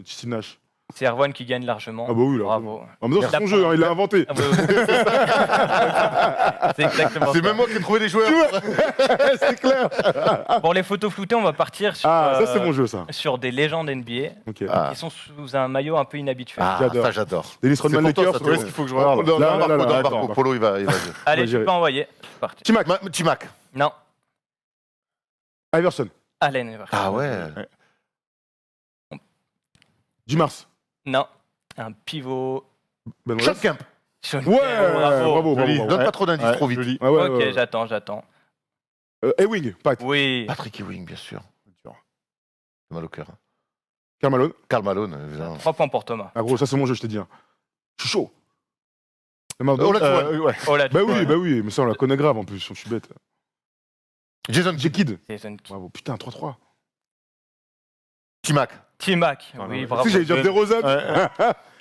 Steve Nash. C'est Erwan qui gagne largement. Ah bah oui, là. Bravo. En même temps, c'est son jeu, hein, il l'a inventé. Ah, ouais, ouais. C'est exactement C'est ça. même moi qui ai trouvé les joueurs. C'est clair. Pour les photos floutées, on va partir sur, Ah, ça, c'est mon jeu, ça. sur des légendes NBA Ok. Ah. qui sont sous un maillot un peu inhabituel. Ah, J'adore. ça j'adore. Dennis C'est Rodman pour toi, Lakers. ça, Où est-ce qu'il faut que je regarde Non, Là, là, là, là, Marco, attends. Polo, il va y Allez, va tu gérer. peux envoyer. C'est parti. Timac. Timac. Non, Iverson. Allen Iverson. Ah ouais. Jim Mars. Non, un pivot. Ben Sean Wallace. Kemp. Sean Ouais, Kemp, bravo, Joli. bravo. Donne pas trop d'indices, Ouais, trop vite. joli. Ah ouais, Ok, ouais, ouais. j'attends. Ewing, Pat. Oui. Patrick Ewing, bien sûr. C'est mal au cœur. Karl Malone. Karl Malone, évidemment. 3 points pour Thomas. Ah gros, ça c'est mon jeu, je t'ai dit. hein. Je suis chaud. Olajuwon. Oh là, Bah oui, mais ça on la connaît grave en plus, je suis bête. Jason J'ai Kid. Jason Kidd. Bravo, putain, 3-3. Timac. T-Mac. Ah, Oui, non, bravo. Si j'allais dire DeRozan,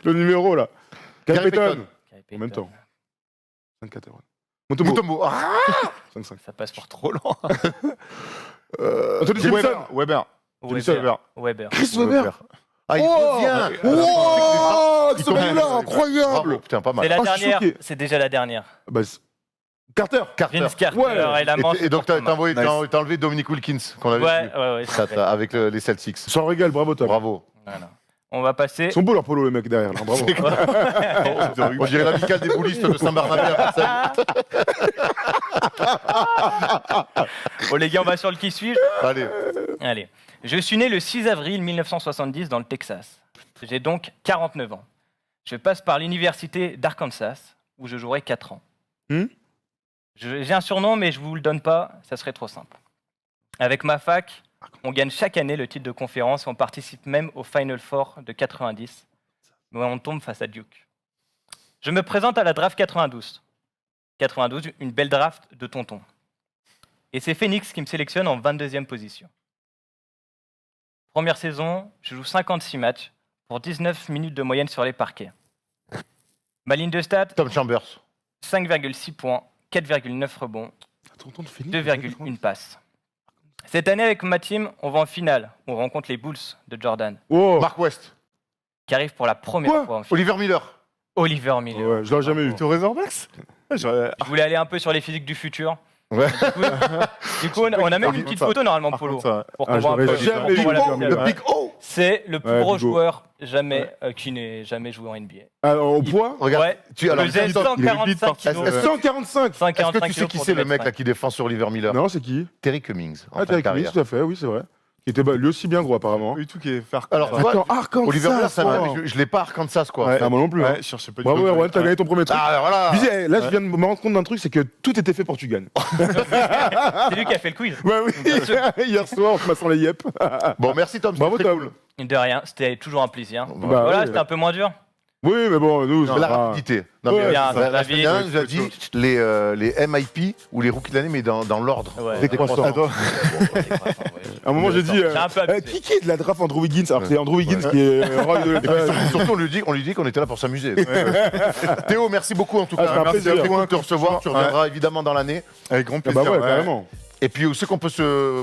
le numéro là. Gary Payton. Payton. En même temps. 5-4. Motobo. Mutombo. Ah 5-5. Ça passe pour trop lent. Anthony Simpson. Weber. Weber. Chris Weber. Ah, il Oh revient. Oh, Il ce mec-là, Bravo, incroyable. putain, pas C'est mal. la Oh, je suis dernière. choqué. C'est déjà la dernière. Bah, Carter. Carter. Vince Carter Ouais. et la manche. Et donc, t'as pour Thomas. enlevé Dominic Wilkins, qu'on avait Ouais, vu. ouais, ouais. Ça, avec les Celtics. Sans régal, bravo Tom. Bravo. Voilà. On va passer. Ils sont beaux leurs polos, les mecs derrière. Là. Bravo. On dirait l'amicale des boulistes de Saint-Barnabé à Marseille. Bon, les gars, on va sur le qui suis-je. Allez. Allez. Je suis né le 6 avril 1970 dans le Texas. J'ai donc 49 ans. Je passe par l'université d'Arkansas, où je jouerai 4 ans. J'ai un surnom, mais je vous le donne pas, ça serait trop simple. Avec ma fac, on gagne chaque année le titre de conférence et on participe même au Final Four de 90. Mais on tombe face à Duke. Je me présente à la draft 92. 92, une belle draft de tonton. Et c'est Phoenix qui me sélectionne en 22e position. Première saison, je joue 56 matchs pour 19 minutes de moyenne sur les parquets. Ma ligne de stats, Tom Chambers. 5,6 points, 4,9 rebonds, Tonton de Phoenix, 2,1 passes. Cette année, avec ma team, on va en finale. On rencontre les Bulls de Jordan, Oh, Mark West. qui arrivent pour la première Quoi fois en finale. Oliver Miller. Oliver Miller. ouais, je l'aurais jamais eu. T'es au Razorbacks Je voulais aller un peu sur les physiques du futur. Ouais. Du coup, on a même une petite photo normalement, Polo. Pour qu'on Ah, voit un peu. j'aurais jamais pour qu'on vu voit la Oliver finale. Miller. Le Big O. C'est le plus Ouais, gros Bigo. joueur qui n'ait jamais joué en NBA. Alors, au poids Regarde. Ouais, Tu, alors, il faisait attends, 145 Est-ce kilos. 145. 145 que tu sais qui kilos c'est pour le mec 2,5 là qui défend sur Oliver Miller? Non, c'est qui? Terry Cummings. En Ah, fin de t'es avec lui, carrière. tout à fait, oui, c'est vrai. Qui était lui aussi bien gros, apparemment. Oui, tout qui est faire. Alors, tu vois, Attends, Arkansas. Oliver Miller, ça oh. je l'ai pas à Arkansas quoi. Ouais. Ah, moi non plus. hein. Ouais, je cherchais pas du Bravo, tout. Erwan, t'as gagné ton premier truc. Ah voilà. Visez, là, je viens de me rendre compte d'un truc, c'est que tout était fait pour que tu gagnes. C'est lui qui a fait le quiz. Ouais, oui. Hier soir, en te massant les yep. Bon, merci Tom. Bravo, c'était très Tom. cool. De rien, c'était toujours un plaisir. Bah, Voilà, oui. c'était un peu moins dur. Oui, mais bon, nous, La ça va. rapidité. Non, Ouais, mais, bien, la la semaine vie, dernière, oui, nous a dit les MIP ou les rookies de l'année, mais dans l'ordre. Ouais. Décroissant. Attends. À un moment, j'ai dit J'ai un peu abusé. qui est de la draft Andrew Wiggins? Alors, c'est Andrew Wiggins qui est roi de Et puis, surtout, on lui dit qu'on était là pour s'amuser. Théo, merci beaucoup en tout Ah, cas. c'est un Merci plaisir. beaucoup de te recevoir. Tu reviendras évidemment dans l'année. Avec grand Ah plaisir. bah ouais, ouais. carrément. Et puis aussi qu'on peut se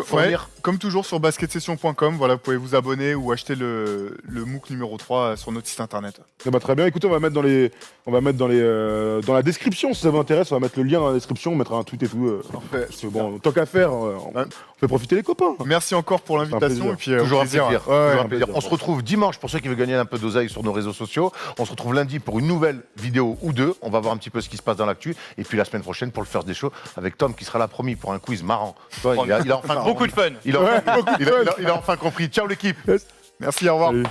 fournir. Comme toujours sur basketsession.com, voilà, vous pouvez vous abonner ou acheter le MOOC numéro 3 sur notre site internet. Ah bah, très bien. Écoutez, on va mettre dans la description si ça vous intéresse. On va mettre le lien dans la description. On mettra un tweet et tout. Parfait. Parce que bon, tant qu'à faire, on fait profiter les copains. Merci encore pour l'invitation. plaisir. Et puis, Toujours au un plaisir. plaisir. Toujours Ouais, un un plaisir. plaisir. On se retrouve dimanche pour ceux qui veulent gagner un peu d'oseille sur nos réseaux sociaux. On se retrouve lundi pour une nouvelle vidéo ou deux. On va voir un petit peu ce qui se passe dans l'actu. Et puis la semaine prochaine pour le First des Shows avec Tom qui sera là promis pour un quiz marrant. Tu vois, il a enfin Beaucoup de fun. il a enfin compris. Ciao l'équipe. Merci, au revoir. Salut.